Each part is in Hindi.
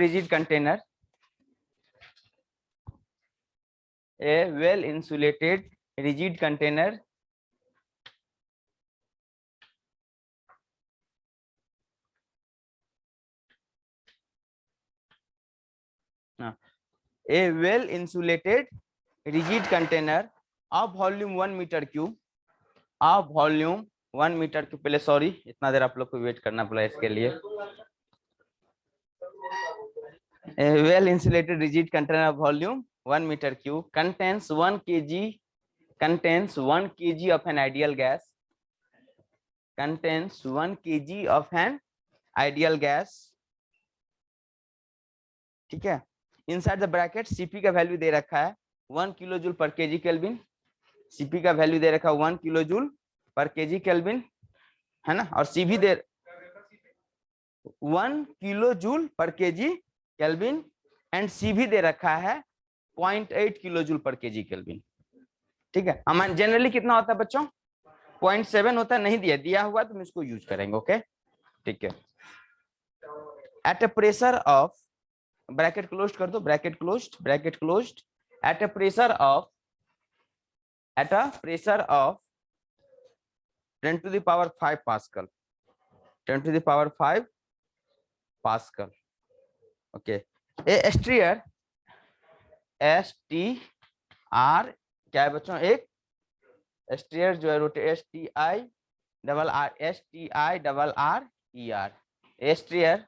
rigid container, a well insulated rigid container a well insulated rigid container of volume 1 meter cube of volume 1 metre cube. पहले सॉरी इतना देर आप लोग को वेट करना पड़ा इसके लिए। A well insulated rigid container of volume 1 meter cube contains 1 kg of an ideal gas, contains 1 kg of an ideal gas, ठीक है। इनसाइड द ब्रैकेट सीपी का वैल्यू दे रखा है 1 kilo joule per KG kelvin, CP का वैल्यू दे रखा है 1 kilo joule per KG kelvin, है ना। और सी भी दे 1 kilo joule per KG kelvin and C भी दे रखा है 0.8 kilo joule per KG kelvin, ठीक है। हमारे जनरली कितना होता है बच्चों, 0.7 होता है, नहीं दिया हुआ तो हम इसको यूज करेंगे, ओके, ठीक है। At a pressure of, bracket close कर दो, bracket closed, at a pressure of 10 to the power 5 pascal, 10 to the power 5 pascal, okay. A stirrer STR क्या है बच्चों, एक स्ट्रियर जो है rotate STI double R stirrer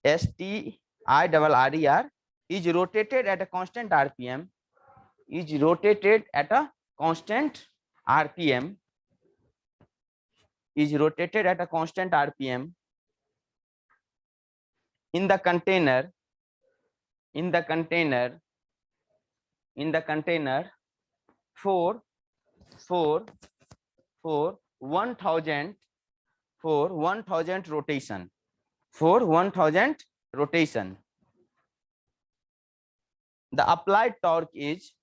STI double RER is rotated at a constant RPM, is rotated at a constant RPM, is rotated at a constant RPM in the container 4 1000 rotation, for 1000 rotation. The applied torque is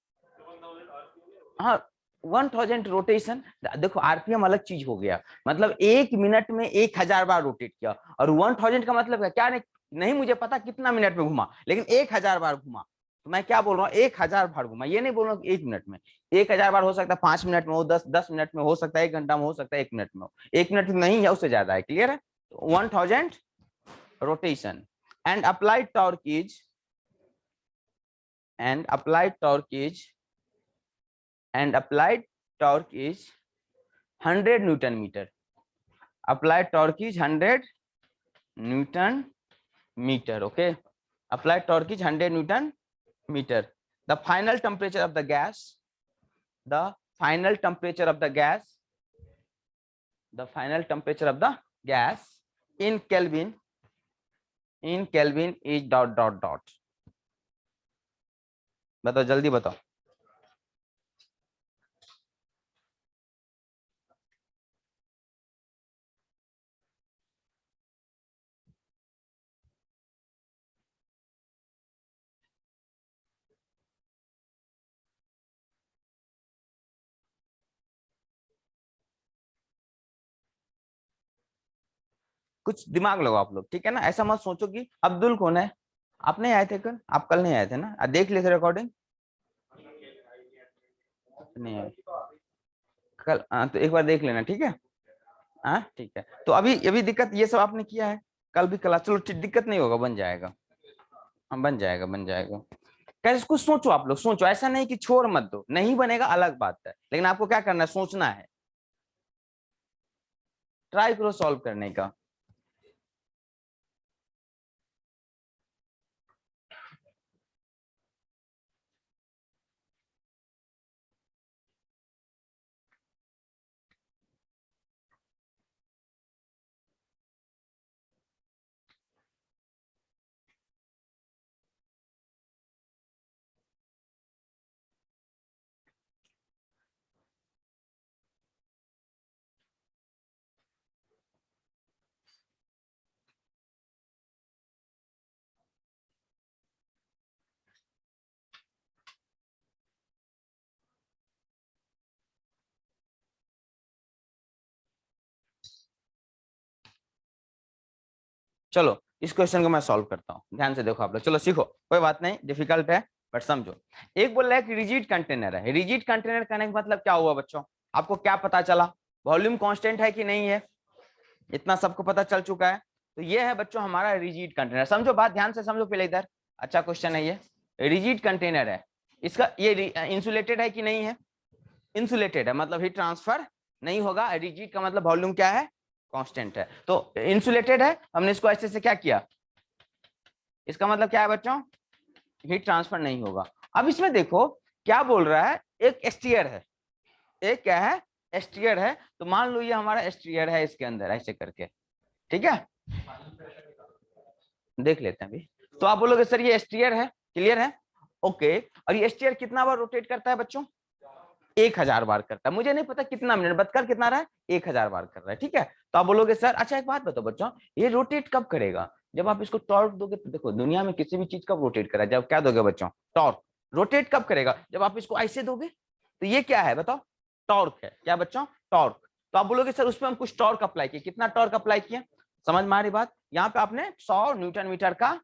1000 rotation. देखो आरपीएम अलग चीज हो गया, मतलब 1 मिनट में 1000 बार रोटेट किया, और 1000 का मतलब क्या, नहीं मुझे पता कितना मिनट में घुमा, लेकिन 1000 बार घुमा, तो मैं क्या बोल रहा हूँ 1000 बार घुमा, ये नहीं बोल रहा हूँ 1 मिनट में। 1000 बार हो सकता है 5 मिनट में हो, 10 मिनट में हो सकता है, 1 घंटा में हो सकता है, 1 मिनट में हो, 1 मिनट नहीं है उससे ज्यादा है, क्लियर है। 1000 rotation and applied torque is 100 newton metre, applied torque is 100 Newton meter, okay, applied torque is 100 Newton meter. The final temperature of the gas, in Kelvin is ... बताओ जल्दी बताओ। कुछ दिमाग लगाओ आप लोग, ठीक है ना, ऐसा मत सोचो कि अब्दुल कौन है, आप नहीं आए थे कल, आप कल नहीं आए थे ना, देख लेते रिकॉर्डिंग, नहीं आए कल, तो एक बार देख लेना, ठीक है, हाँ ठीक है। तो अभी दिक्कत ये सब आपने किया है, कल भी क्लास, चलो ठीक, दिक्कत नहीं होगा, बन जाएगा, बन जाएगा। कैसे कुछ सोचो आप लोग, सोचो, ऐसा नहीं कि छोड़ मत दो, नहीं बनेगा अलग बात है, लेकिन आपको क्या करना है, सोचना है, ट्राई करो सॉल्व करने का। चलो इस क्वेश्चन को मैं सॉल्व करता हूँ, ध्यान से देखो आप लोग, चलो सीखो, कोई बात नहीं, डिफिकल्ट है बट समझो। एक बोल रहा है कि रिजिड कंटेनर है, रिजिड कंटेनर कहने का मतलब क्या हुआ बच्चों, आपको क्या पता चला, वॉल्यूम कांस्टेंट है कि नहीं है, इतना सबको पता चल चुका है। तो ये है बच्चों हमारा रिजिड कंटेनर, समझो बात, ध्यान से समझो पहले इधर, अच्छा क्वेश्चन है ये, रिजिड कंटेनर है, इसका ये इंसुलेटेड है कि नहीं है, इंसुलेटेड है मतलब हीट ट्रांसफर नहीं होगा, रिजिड का मतलब वॉल्यूम क्या है, कांस्टेंट है, तो इंसुलेटेड है, हमने इसको ऐसे से क्या किया, इसका मतलब क्या है बच्चों, हीट ट्रांसफर नहीं होगा। अब इसमें देखो क्या बोल रहा है, एक एस्टियर है, एक क्या है, एस्टियर है, तो मान लो ये हमारा एस्टियर है, इसके अंदर ऐसे करके, ठीक है, देख लेते हैं अभी। तो आप बोलोगे सर ये एस्टियर है, क्लियर है, ओके, और ये एस्टियर कितना बार रोटेट करता है बच्चों, 1000 बार करता है, मुझे नहीं पता कितना मिनट, बतकर कितना रहा है, 1000 बार कर रहा है, ठीक है। तो आप बोलोगे सर अच्छा एक बात बताओ बच्चों, ये रोटेट कब करेगा, जब आप इसको टॉर्क दोगे, तो देखो दुनिया में किसी भी चीज कब रोटेट करा, जब क्या दोगे बच्चों, टॉर्क, रोटेट कब करेगा, जब आप इसको ऐसे दोगे, तो ये क्या है बताओ, टॉर्क है, क्या बच्चों, टॉर्क। तो आप बोलोगे सर उसमें हम कुछ टॉर्क अप्लाई किए, कितना टॉर्क अप्लाई किए, समझ में आ रही बात, यहाँ पे आपने 100 न्यूटन मीटर का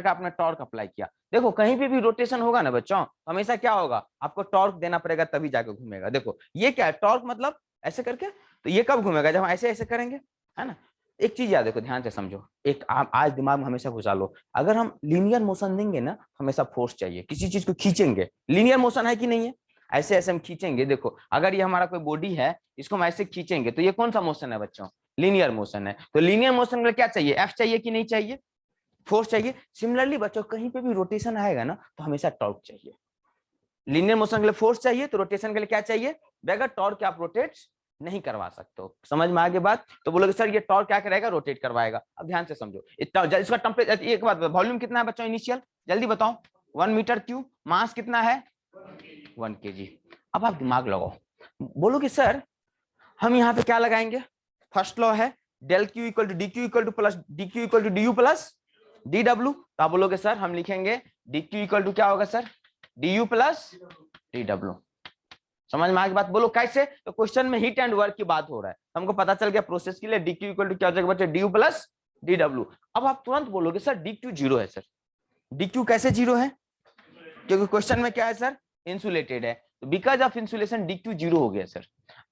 आपने टॉर्क अप्लाई किया। देखो कहीं पे भी रोटेशन होगा ना बच्चों, हमेशा क्या होगा, आपको टॉर्क देना पड़ेगा तभी जाके घूमेगा। देखो ये क्या है, टॉर्क मतलब ऐसे करके, तो ये कब घूमेगा, जब हम ऐसे ऐसे करेंगे, है ना। एक चीज याद देखो, ध्यान से समझो, एक आज दिमाग में हमेशा घुसा लो, अगर हम लीनियर मोशन देंगे ना, हमेशा फोर्स चाहिए, किसी चीज को खींचेंगे, लीनियर मोशन है कि नहीं है, ऐसे ऐसे हम खींचेंगे, देखो अगर ये हमारा कोई बॉडी है, इसको हम ऐसे खींचेंगे, तो ये कौन सा मोशन है बच्चों, लीनियर मोशन है। तो लीनियर मोशन में क्या चाहिए, एफ चाहिए कि नहीं चाहिए, फोर्स चाहिए। सिमिलरली बच्चों कहीं पे भी रोटेशन आएगा ना, तो हमेशा टॉर्क चाहिए, लीनियर मोशन के लिए फोर्स चाहिए, तो रोटेशन के लिए क्या चाहिए, बगैर टॉर्क के आप रोटेट नहीं करवा सकते हो, समझ में आगे बात। तो बोलोगे सर ये टॉर्क क्या करेगा, रोटेट करवाएगा। अब ध्यान से समझो, इतना इसका टेम्परेचर, एक बात, वॉल्यूम कितना है बच्चों इनिशियल, जल्दी बताओ, 1 मीटर क्यूब, मास कितना है 1 kg। अब आप दिमाग लगाओ, बोलोगे सर हम यहाँ पे क्या लगाएंगे, फर्स्ट लॉ है del Q equal to D Q equal to plus D Q equal to D U plus D W. तो आप बोलोगे सर हम लिखेंगे डी क्यू इक्वल टू क्या होगा sir, D U plus D W. समझ में आगे बात, बोलो कैसे, तो क्वेश्चन में हीट एंड वर्क की बात हो रहा है, हमको पता चल गया प्रोसेस के लिए डी क्यू इक्वल टू क्या हो जाएगा बच्चे, D U plus D W. अब आप तुरंत बोलोगे सर डी क्यू जीरो है सर, डी क्यू कैसे जीरो है, क्योंकि क्वेश्चन में क्या है सर, इंसुलेटेड है, तो because of insulation D Q zero हो गया सर।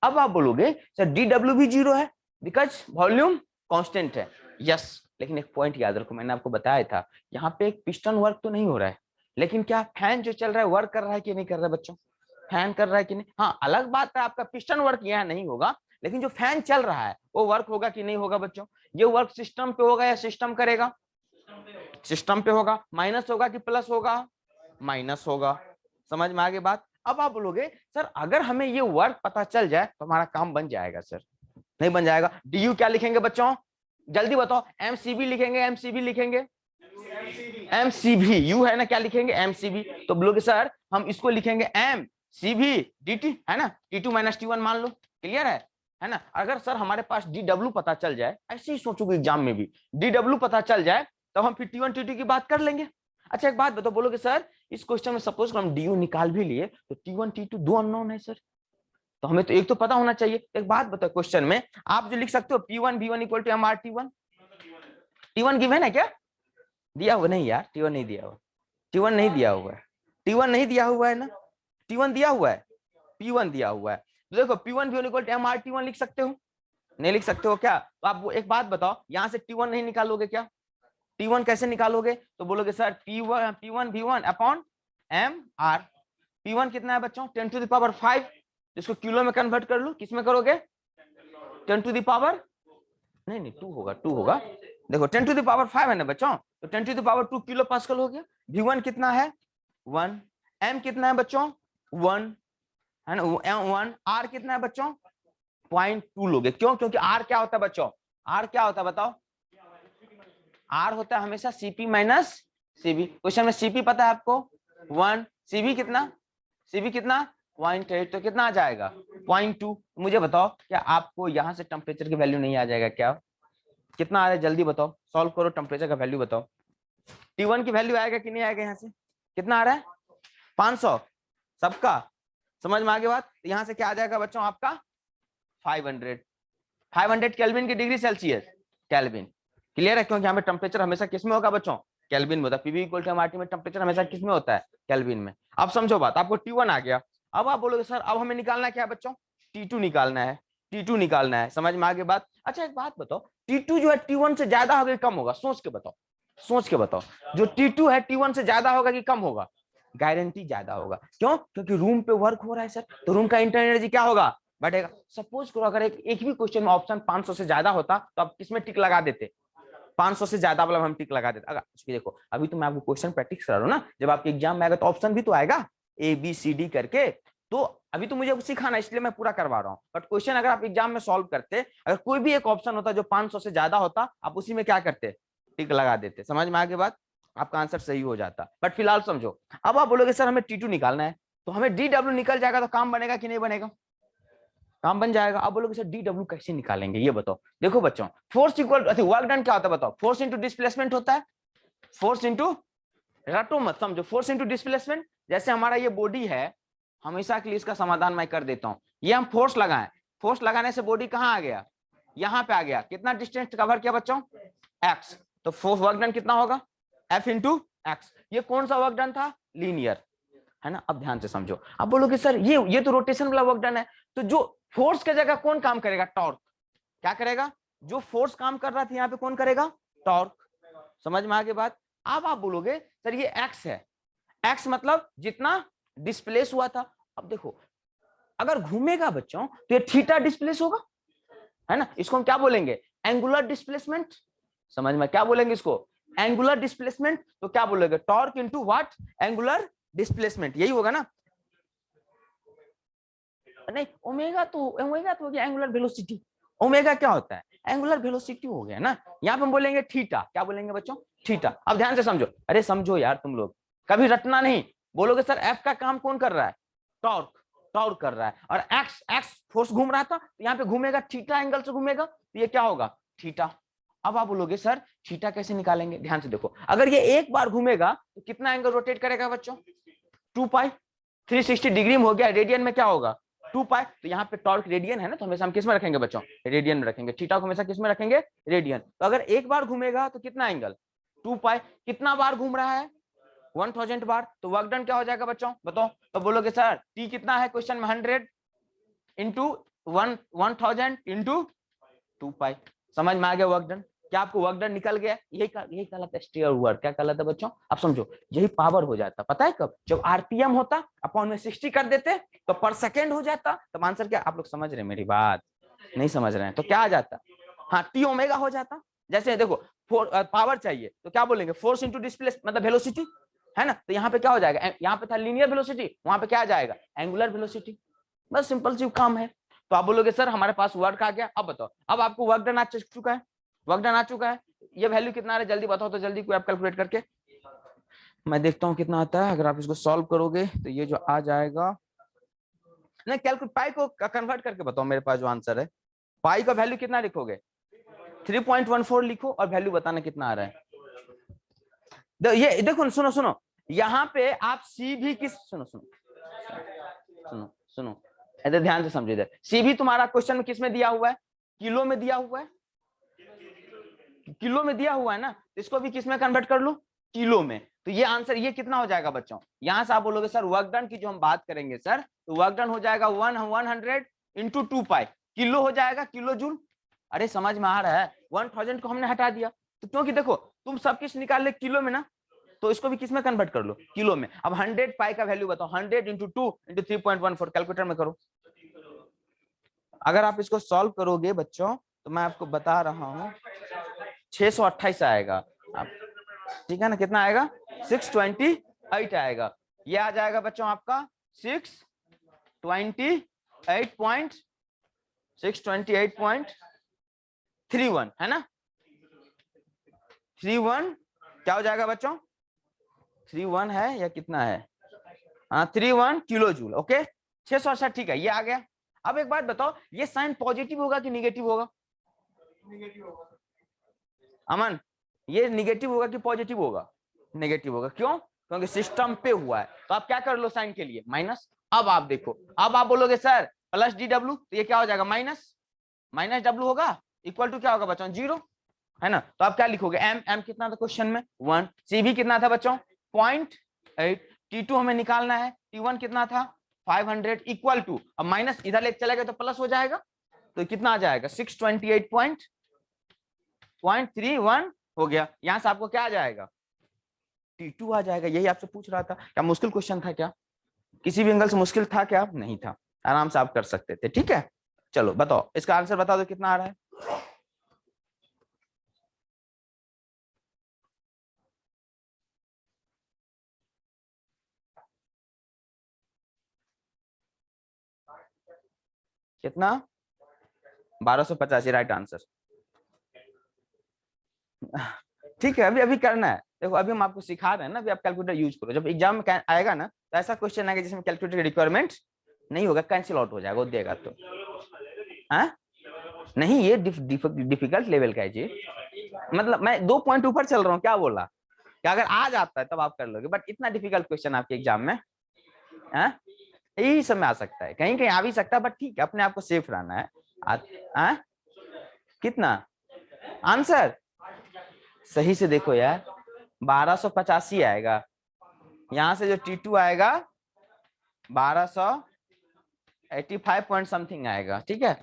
अब आप बोलोगे सर डी डब्ल्यू भी जीरो है, बिकॉज वॉल्यूम कांस्टेंट है, यस। लेकिन एक पॉइंट याद रखो, मैंने आपको बताया था, यहाँ पे एक पिस्टन वर्क तो नहीं हो रहा है, लेकिन क्या फैन जो चल रहा है वर्क कर रहा है कि नहीं कर रहा है बच्चों, फैन कर रहा है कि नहीं, हाँ अलग बात है आपका पिस्टन वर्क यहाँ नहीं होगा, लेकिन जो फैन चल रहा है वो वर्क होगा कि नहीं होगा बच्चों, ये वर्क सिस्टम पे होगा या सिस्टम करेगा, सिस्टम पे होगा, माइनस होगा कि प्लस होगा, माइनस होगा, समझ में आगे बात। अब आप बोलोगे सर अगर हमें ये वर्क पता चल जाए तो हमारा काम बन जाएगा सर, नहीं बन जाएगा। डी यू क्या लिखेंगे बच्चों, जल्दी बताओ, एमसीबी लिखेंगे, एमसीबी लिखेंगे, एमसीबी, यू है ना, क्या लिखेंगे एमसीबी। तो बोलोगे सर हम इसको लिखेंगे एम सीबी डी है ना, T2 माइनस T1 मान लो, क्लियर है ना। अगर सर हमारे पास डी डब्ल्यू पता चल जाए, ऐसे ही सोचोगे एग्जाम में भी डी डब्ल्यू पता चल जाए, तब हम फिर T1 T2 की बात कर लेंगे। अच्छा एक बात बताओ, बोलोगे सर इस क्वेश्चन में सपोज हम डी यू निकाल भी लिए, तो T1 T2 दो अननोन है सर, तो हमें तो एक तो पता होना चाहिए। एक बात बताओ, क्वेश्चन में आप जो लिख सकते हो P1 V1 equal to MR T1 given है क्या, दिया हुआ नहीं यार, T1 नहीं दिया हुआ, T1 नहीं दिया हुआ है, T1 नहीं दिया हुआ है ना, T1 दिया हुआ है, P1 दिया हुआ है। तो देखो P1 V1 equal to MR लिख सकते हो, नहीं लिख सकते हो क्या, तो आप एक बात बताओ, यहाँ से T1 नहीं निकालोगे क्या, T1 कैसे निकालोगे, तो बोलोगे sir P1 V1 upon MR, P1 कितना है बच्चों 10 टू द पावर 5, इसको किलो में कन्वर्ट कर लो, किसमें करोगे 10 टू द पावर, नहीं 2 होगा, 2 होगा, देखो 10 टू द पावर 5 है ना बच्चों, तो 10 to the power 2 kilo pascal हो गया। V1 कितना है 1, M कितना है बच्चों 1 है ना, 1, R कितना है बच्चों 0.2 लोगे, क्यों, क्योंकि R क्या होता है बच्चों, R क्या होता है बताओ, R होता है हमेशा CP माइनस CB, क्वेश्चन में CP पता है आपको 1, CB कितना 0.8, तो कितना आ जाएगा 0.2। मुझे बताओ क्या आपको यहाँ से टेम्परेचर की वैल्यू नहीं आ जाएगा क्या, कितना आ रहा है जल्दी बताओ, सॉल्व करो, टेम्परेचर का वैल्यू बताओ, T1 की वैल्यू आएगा कि नहीं आएगा, यहाँ से कितना आ रहा है 500 सबका, समझ में आगे बात। यहाँ से क्या आ जाएगा बच्चों आपका 500 केल्विन की डिग्री सेल्सियस, केल्विन, क्लियर है, क्योंकि यहाँ पे टेम्परेचर हमेशा किस में होगा बच्चों, केल्विन में होता है। पीवी इक्वल टू एमआरटी में टेम्परेचर हमेशा किस में होता है, केल्विन में। अब समझो बात, आपको T1 आ गया। अब आप बोलोगे सर अब हमें निकालना क्या है बच्चों, T2 निकालना है, T2 निकालना है। समझ में आगे बात। अच्छा एक बात बताओ, T2 जो है T1 से ज्यादा होगा कि कम होगा, सोच के बताओ, सोच के बताओ। जो T2 है T1 से ज्यादा होगा कि कम होगा, गारंटी ज्यादा होगा। क्यों, क्योंकि रूम पे वर्क हो रहा है सर, तो रूम का इंटरनल एनर्जी क्या होगा, बढ़ेगा। सपोज करो अगर एक भी क्वेश्चन में ऑप्शन 500 से ज्यादा होता तो आप किसमें टिक लगा देते, 500 से ज्यादा वाला हम टिक लगा देते। अगर देखो अभी तो मैं आपको क्वेश्चन प्रैक्टिस करा रहा हूं ना, जब आपके एग्जाम में आएगा तो ऑप्शन भी तो आएगा ABCD करके। तो अभी तो मुझे सिखाना इसलिए मैं पूरा करवा रहा हूँ, बट क्वेश्चन अगर आप एग्जाम में सॉल्व करते, अगर कोई भी एक ऑप्शन होता जो 500 से ज्यादा होता, आप उसी में क्या करते, टिक लगा देते। समझ में आगे बात, आपका आंसर सही हो जाता। बट फिलहाल समझो, अब आप बोलोगे सर हमें T2 निकालना है, तो हमें DW निकल जाएगा तो काम बनेगा कि नहीं बनेगा, काम बन जाएगा। अब बोलोगे सर DW कैसे निकालेंगे ये बताओ। देखो बच्चों, फोर्स इक्वल वर्क डन क्या होता है बताओ, फोर्स इंटू डिस्प्लेसमेंट होता है, फोर्स इंटू, रटो मत, समझो, फोर्स इंटू डिस्प्लेसमेंट। जैसे हमारा ये बॉडी है, हमेशा के लिए इसका समाधान मैं कर देता हूं। ये हम फोर्स लगाएं, फोर्स लगाने से बॉडी कहां आ गया, यहां पे आ गया। कितना डिस्टेंस कवर किया बच्चों, x। तो फोर्स वर्क डन कितना होगा, F इंटू एक्स। ये कौन सा वर्क डन था, लीनियर, है ना। अब ध्यान से समझो, अब बोलोगे सर ये तो रोटेशन वाला वर्क डन है, तो जो फोर्स की जगह कौन काम करेगा, टॉर्क। क्या करेगा, जो फोर्स काम कर रहा था यहाँ पे कौन करेगा, टॉर्क। समझ में आगे बात। अब आप बोलोगे सर ये एक्स है, एक्स मतलब जितना डिस्प्लेस हुआ था। अब देखो अगर घूमेगा बच्चों तो ये थीटा डिस्प्लेस होगा, है ना। इसको हम क्या बोलेंगे, एंगुलर डिस्प्लेसमेंट। समझ में, क्या बोलेंगे इसको, एंगुलर डिस्प्लेसमेंट। तो क्या बोलोगे, torque into what, angular displacement, यही होगा ना। नहीं, ओमेगा तो हो गया एंगुलर वेलोसिटी। ओमेगा क्या होता है, एंगुलर वेलोसिटी हो गया ना। यहाँ पे हम बोलेंगे थीटा, क्या बोलेंगे बच्चों, थीटा। अब ध्यान से समझो, अरे समझो यार तुम लोग, कभी रटना नहीं। बोलोगे सर एफ का काम कौन कर रहा है, टॉर्क, टॉर्क कर रहा है। और एक्स, एक्स फोर्स घूम रहा था, तो यहाँ पे घूमेगा थीटा एंगल से घूमेगा, तो ये क्या होगा, थीटा। अब आप बोलोगे सर थीटा कैसे निकालेंगे, ध्यान से देखो, अगर ये एक बार घूमेगा तो कितना एंगल रोटेट करेगा बच्चों, 2 पाई, 360 डिग्री में हो गया। रेडियन में क्या होगा, 2 पाई। तो यहाँ पे टॉर्क रेडियन है ना, तो हमेशा हम किस में रखेंगे बच्चों, रेडियन में रखेंगे। थीटा को हमेशा किस में रखेंगे, रेडियन। तो अगर एक बार घूमेगा तो कितना एंगल, 2 पाई। कितना बार घूम रहा है, 1000 बार। तो वर्क डन क्या हो जाएगा बच्चों बताओ। तो बोलोगे सर टी कितना है क्वेश्चन में, 100 इंटू 1000 इंटू 2 पाई। समझ में आ गया वर्क डन। क्या आपको वर्क डन निकल गया, यही कहलाता है स्टेयर वर्क। क्या कहलाता है बच्चों, आप समझो, यही पावर हो जाता, पता है कब, जब आरपीएम होता अपॉन में 60 कर देते तो पर सेकेंड हो जाता। तब आंसर क्या, आप लोग समझ रहे हैं मेरी बात, नहीं समझ रहे हैं तो क्या आ जाता, हाँ टी ओमेगा हो जाता। जैसे देखो पावर चाहिए तो क्या बोलेंगे, फोर्स इंटू डिस्प्लेस मतलब वेलोसिटी, है ना। तो यहाँ पे क्या हो जाएगा, यहाँ पे था लीनियर वेलोसिटी, वहां पे क्या आ जाएगा, एंगुलर वेलोसिटी। बस सिंपल सी काम है। तो आप बोलोगे सर हमारे पास वर्क आ गया। अब बताओ, अब आपको वर्क डन आ चुका है, वर्क डन आ चुका है। ये वैल्यू कितना आ रहा है जल्दी बताओ, तो जल्दी कोई आप कैलकुलेट करके, मैं देखता हूँ कितना आता है। अगर आप इसको सॉल्व करोगे तो ये जो आ जाएगा, नहीं कैलकुलेट, पाई को कन्वर्ट करके बताओ मेरे पास जो आंसर है। पाई का वैल्यू कितना लिखोगे, 3.14 लिखो और वैल्यू बताना कितना आ रहा है। ये देखो, सुनो सुनो, यहाँ पे आप सी भी किस, सुनो सुनो सुनो सुनो, इधर ध्यान से समझो। इधर सी भी तुम्हारा क्वेश्चन में किस में दिया हुआ है, किलो में दिया हुआ है, किलो में दिया हुआ है ना। इसको भी किस में कन्वर्ट कर लो, किलो में। तो ये आंसर ये कितना हो जाएगा बच्चों, यहां से आप बोलोगे सर वर्क डन की जो हम बात करेंगे सर, तो वर्क डन हो जाएगा 100 इंटू 2 पाई, किलो हो जाएगा, किलो जूल। अरे समझ में आ रहा है, 1000 को हमने हटा दिया, तो क्योंकि देखो तुम सब कुछ निकाल ले किलो में ना, तो इसको भी किस में कन्वर्ट कर लो, किलो में। अब 100 पाई का वैल्यू बताओ, 100 इंटू 2 इंटू 3.14, कैलकुलेटर में करो। अगर आप इसको सॉल्व करोगे बच्चों तो मैं आपको बता रहा हूं 628 आएगा। आप ठीक है ना, कितना आएगा, 628 आएगा। ये आ जाएगा बच्चों आपका 628.31 है ना, 31 क्या हो जाएगा बच्चों, 31 है या कितना है, हाँ 31 किलो जूल। ओके 668 ठीक है, ये आ गया। अब एक बात बताओ, ये साइन पॉजिटिव होगा कि निगेटिव होगा, अमन ये निगेटिव होगा कि पॉजिटिव होगा, नेगेटिव होगा। क्यों, क्योंकि सिस्टम पे हुआ है। तो आप क्या कर लो साइन के लिए माइनस। अब आप देखो, अब आप बोलोगे सर प्लस डी डब्ल्यू, तो ये क्या हो जाएगा, माइनस माइनस डब्ल्यू होगा, इक्वल टू क्या होगा बच्चों, 0। है ना। तो आप क्या लिखोगे, एम एम कितना था क्वेश्चन में 1, सी भी कितना था बच्चों 0.8, T2 हमें निकालना है, T1 कितना था 500 इक्वल टू, अब माइनस इधर लेके चलेगा तो प्लस हो जाएगा, तो कितना आ जाएगा 628.31 हो गया। यहां से आपको क्या आ जाएगा T2 आ जाएगा। यही आपसे पूछ रहा था, क्या मुश्किल क्वेश्चन था क्या, किसी भी एंगल से मुश्किल था क्या, नहीं था, आराम से आप कर सकते थे। ठीक है, चलो बताओ इसका आंसर बता दो कितना आ रहा है। कितना 1285 राइट आंसर। ठीक है, अभी अभी करना है, देखो अभी हम आपको सिखा रहे हैं ना, अभी आप कैलकुलेटर यूज करो, जब एग्जाम में आएगा ना तो ऐसा क्वेश्चन आएगा जिसमें कैलकुलेटर की रिक्वायरमेंट नहीं होगा, कैंसिल आउट हो जाएगा, वो देगा तो। हाँ नहीं, ये डिफिकल्ट लेवल का है जी, मतलब मैं 2 पॉइंट ऊपर चल रहा हूँ, क्या बोला कि अगर आ जाता है तब आप कर लोगे, बट इतना डिफिकल्ट क्वेश्चन आपके एग्जाम में हाँ यही सब में आ सकता है, कहीं कहीं आ भी सकता है, बट ठीक है अपने आप को सेफ रहना है। आ, कितना आंसर सही से देखो यार, 1285 आएगा, यहां से जो T2 आएगा 1285 पॉइंट समथिंग आएगा। ठीक है,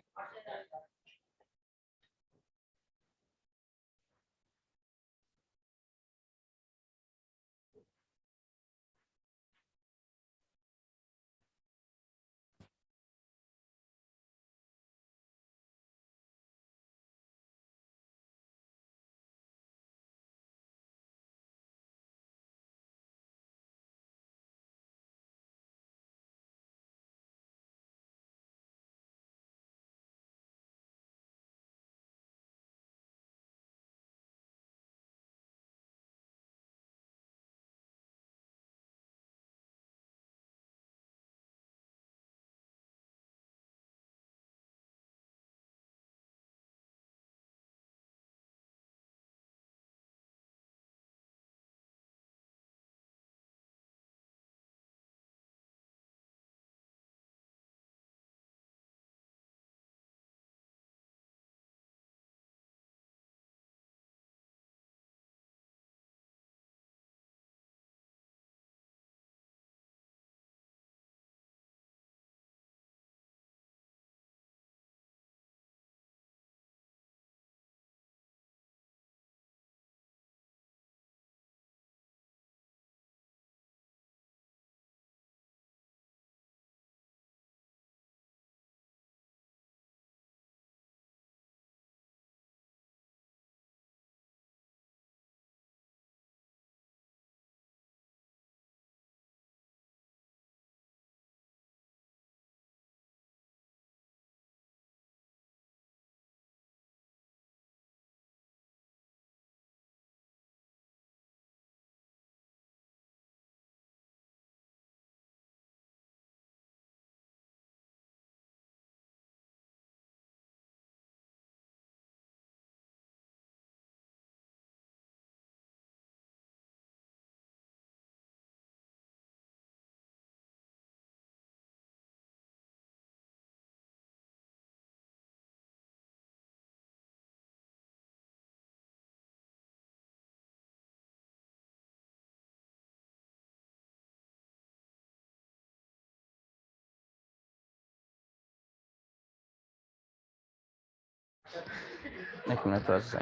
एक मिनट थोड़ा सा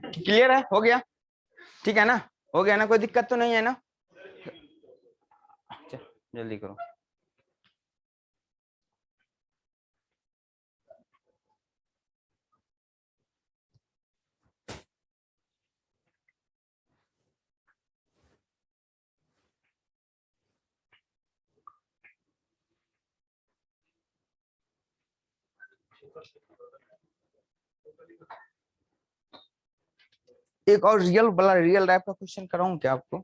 क्लियर है, हो गया, ठीक है ना, हो गया ना, कोई दिक्कत तो नहीं है ना, जल्दी करो। एक और रियल वाला, रियल टाइप का क्वेश्चन कराऊं क्या आपको,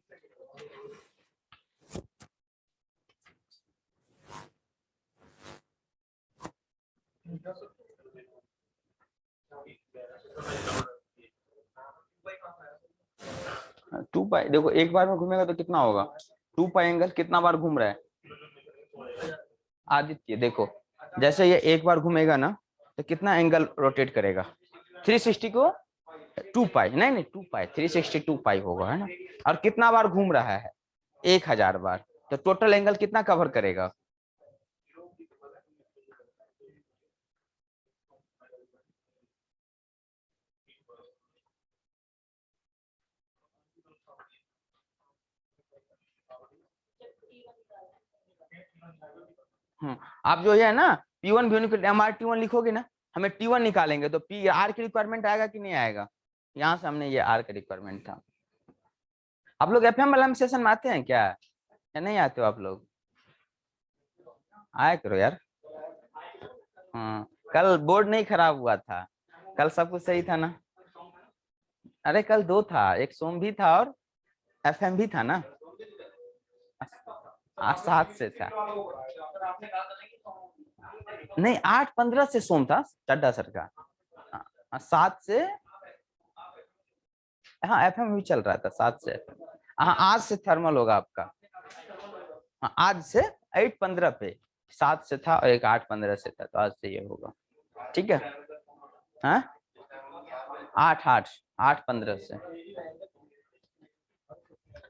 टू पाई देखो एक बार में घूमेगा तो कितना होगा, 2 पाई एंगल कितना बार घूम रहा है आदित्य, देखो जैसे ये एक बार घूमेगा ना तो कितना एंगल रोटेट करेगा, 360 को 2 पाई, नहीं 2 पाई 360 2 पाई होगा है ना, और कितना बार घूम रहा है 1000 बार, तो टोटल एंगल कितना कवर करेगा। आप जो है ना P1 V1 MR T1 लिखोगे ना, हमें T1 निकालेंगे तो पी आर की रिक्वायरमेंट आएगा कि नहीं आएगा, यहाँ से हमने ये आर का रिक्वायरमेंट था। आप लोग एफएम वाला में सेशन में आते हैं क्या, या नहीं आते हो आप लोग, आया करो यार। हाँ कल बोर्ड नहीं खराब हुआ था, कल सब कुछ सही था ना। अरे कल 2 था, एक सोम भी था और एफएम भी था ना, आज 7 से था, नहीं 8:15 से सोम था चड्डा सर का, 7 से, हाँ एफएम भी चल रहा था 7 से FM। हाँ आज से थर्मल होगा आपका, हाँ आज से 8:15 पे, 7 से था और एक 8:15 से था, तो आज से ये होगा, ठीक है। हाँ 8:15 से,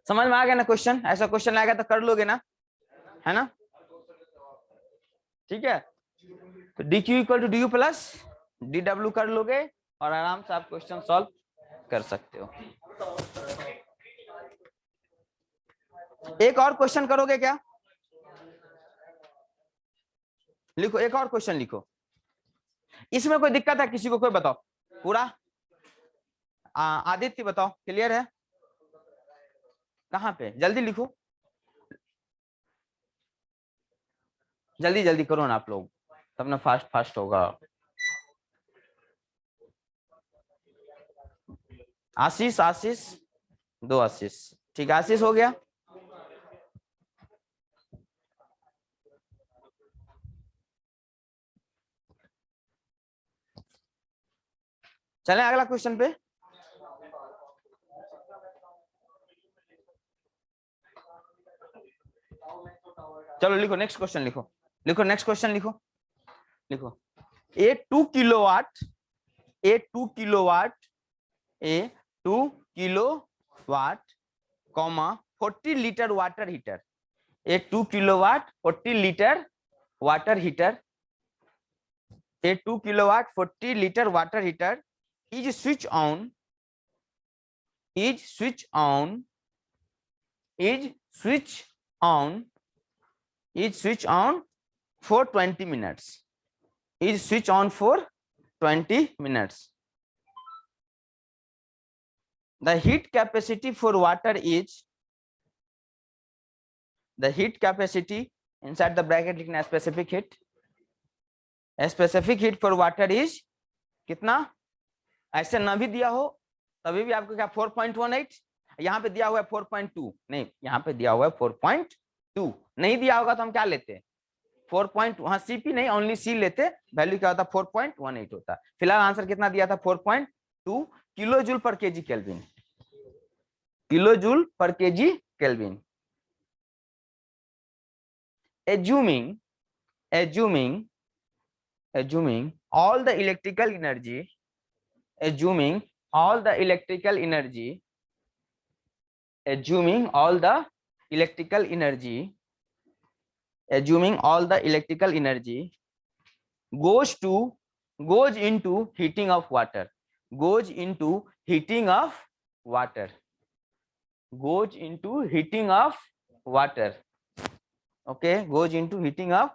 समझ में आ गया ना क्वेश्चन, ऐसा क्वेश्चन आएगा तो कर लोगे ना, है ना, ठीक है। तो D Q equal to D U plus D W कर लोगे और आराम से आप क्वेश्चन सॉल्व कर सकते हो। एक और क्वेश्चन करोगे क्या, लिखो एक और क्वेश्चन लिखो, इसमें कोई दिक्कत है किसी को, कोई बताओ पूरा, आदित्य बताओ क्लियर है, कहाँ पे जल्दी लिखो, जल्दी जल्दी करो ना आप लोग, तब ना फास्ट फास्ट होगा। आशीष आशीष 2 आशीष, ठीक है आशीष हो गया। चले अगला क्वेश्चन पे, चलो लिखो नेक्स्ट क्वेश्चन, लिखो लिखो नेक्स्ट क्वेश्चन लिखो, लिखो ए 2 kilowatt, A 2 kilowatt, A 2 kilowatt, 40 litre water heater, A 2 kilowatt 40 litre water heater, A 2 kilowatt 40 litre water heater is switch on, is switch on, is switch on, is switch on for 20 minutes, is switch on for 20 minutes. The heat capacity for water is, the heat capacity inside the bracket लिखना specific heat, specific heat for water is कितना, ऐसे ना भी दिया हो तभी भी आपको क्या 4.18, यहाँ पे दिया हुआ है 4.2, नहीं यहाँ पे दिया हुआ है 4.2, नहीं दिया होगा तो हम क्या लेते 4. हाँ सीपी नहीं ओनली सी लेते, वैल्यू क्या होता 4.18 होता। फिलहाल आंसर कितना दिया था 4.2 kilo joule per KG kelvin, kilo joule per KG kelvin. assuming assuming assuming all the electrical energy, assuming all the electrical energy, assuming all the electrical energy, assuming all the electrical energy goes into heating of water, goes into heating of water, goes into heating of water, okay, goes into heating of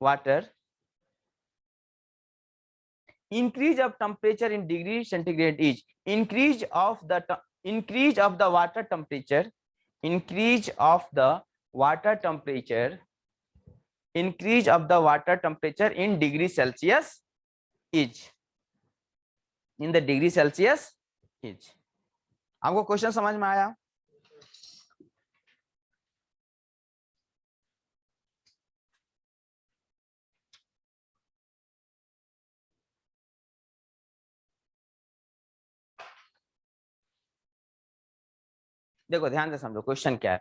water, increase of temperature in degree centigrade is increase of the water temperature, increase of the water temperature, increase of the water temperature in degree Celsius is, in the degree Celsius is। आपको क्वेश्चन समझ में आया, देखो ध्यान से समझो क्वेश्चन क्या है,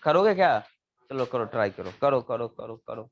करोगे क्या? चलो करो, ट्राई करो, करो करो करो करो।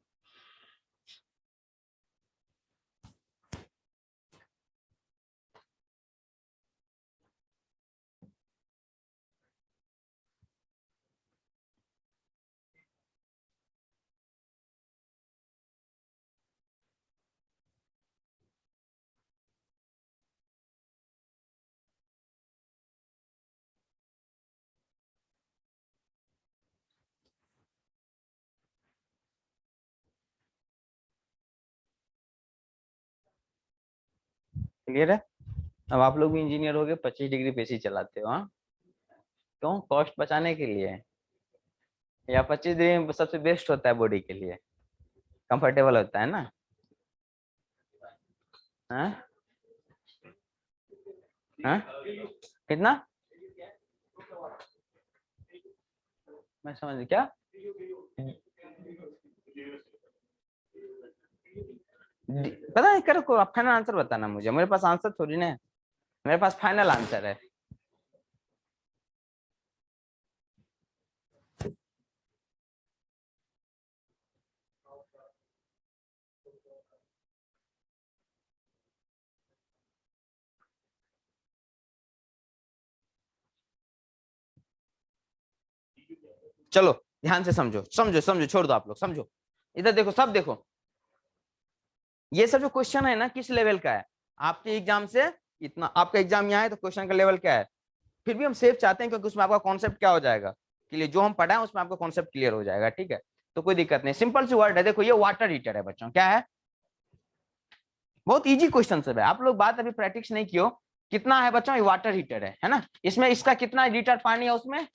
क्लियर है? अब आप लोग भी इंजीनियर हो गए, 25 डिग्री पे एसी चलाते हो, हाँ? क्यों? कॉस्ट बचाने के लिए, या 25 डिग्री में सबसे बेस्ट होता है बॉडी के लिए, कंफर्टेबल होता है ना? हाँ हाँ, कितना? मैं समझ क्या? पता है, करो, आप फाइनल आंसर बताना मुझे, मेरे पास आंसर थोड़ी ना है, मेरे पास फाइनल आंसर है। चलो ध्यान से समझो, समझो समझो, छोड़ दो आप लोग, समझो, इधर देखो, सब देखो, ये सब जो क्वेश्चन है ना किस लेवल का है आपके एग्जाम से, इतना आपका एग्जाम यहाँ है तो क्वेश्चन का लेवल क्या है, फिर भी हम सेफ चाहते हैं क्योंकि उसमें आपका कॉन्सेप्ट क्या हो जाएगा, क्लियर, जो हम पढ़ा है उसमें आपका कॉन्सेप्ट क्लियर हो जाएगा, ठीक है? तो कोई दिक्कत नहीं, सिंपल सी वर्ड है, देखो ये वाटर हीटर है बच्चों, क्या है? बहुत इजी क्वेश्चन सब है, आप लोग बात अभी प्रैक्टिस नहीं कियो। कितना है बच्चों? ये वाटर हीटर है ना? इसमें इसका कितना लीटर पानी है, उसमें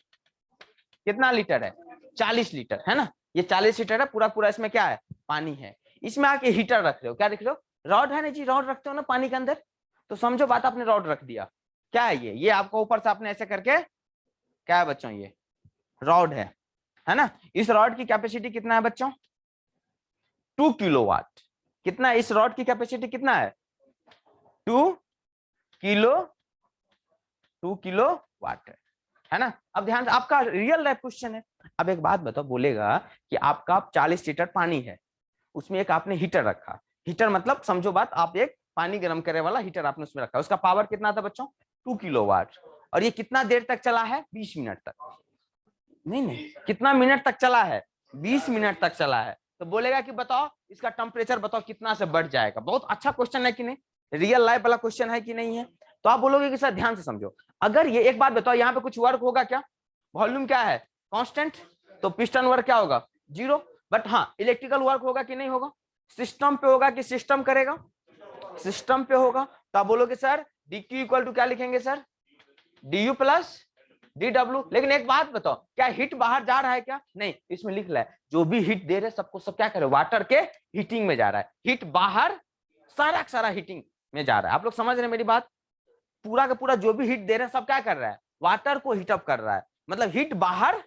कितना लीटर है? 40 लीटर है ना? ये 40 लीटर है, पूरा पूरा इसमें क्या है? पानी है। इसमें आके हीटर रख रहे हो, क्या रख रहे हो? रॉड है ना जी, रॉड रखते हो ना पानी के अंदर, तो समझो बात, आपने रॉड रख दिया, क्या है ये आपको ऊपर से आपने ऐसे करके, क्या है बच्चों? ये रॉड है ना? इस रॉड की कैपेसिटी कितना है बच्चों? 2 किलोवाट। कितना है इस रॉड की कैपेसिटी, कितना है? 2 किलो, 2 किलो वाट है ना? अब ध्यान से, आपका रियल लाइफ क्वेश्चन है। अब एक बात बताओ, बोलेगा कि आपका 40 लीटर पानी है, उसमें एक आपने हीटर रखा, हीटर मतलब समझो बात, आप एक पानी गर्म करने वाला हीटर आपने उसमें रखा, उसका पावर कितना था बच्चों? 2 किलोवाट। और ये कितना देर तक चला है? 20 मिनट तक। नहीं नहीं, कितना मिनट तक चला है? 20 मिनट तक चला है। तो बोलेगा कि बताओ इसका टेम्परेचर बताओ कितना से बढ़ जाएगा। बहुत अच्छा क्वेश्चन है कि नहीं? रियल लाइफ वाला क्वेश्चन है कि नहीं है? तो आप बोलोगे कि सर ध्यान से समझो, अगर ये, एक बात बताओ, यहाँ पे कुछ वर्क होगा क्या? वॉल्यूम क्या है? कांस्टेंट, तो पिस्टन वर्क क्या होगा? 0। बट हाँ, इलेक्ट्रिकल वर्क होगा कि नहीं होगा? सिस्टम पे होगा कि सिस्टम करेगा? सिस्टम पे होगा। तो आप बोलोगे sir D Q equal to क्या लिखेंगे sir? D U plus D W. लेकिन एक बात बताओ, क्या हिट बाहर जा रहा है क्या? नहीं, इसमें लिख रहा है जो भी हिट दे रहे सबको सब क्या करे, वाटर के हीटिंग में जा रहा है, हिट बाहर सारा सारा हीटिंग में जा रहा है। आप लोग समझ रहे हैं मेरी बात? पूरा का पूरा जो भी हिट दे रहे हैं सब क्या कर रहा है? वाटर को हीट अप कर रहा है, मतलब हिट बाहर,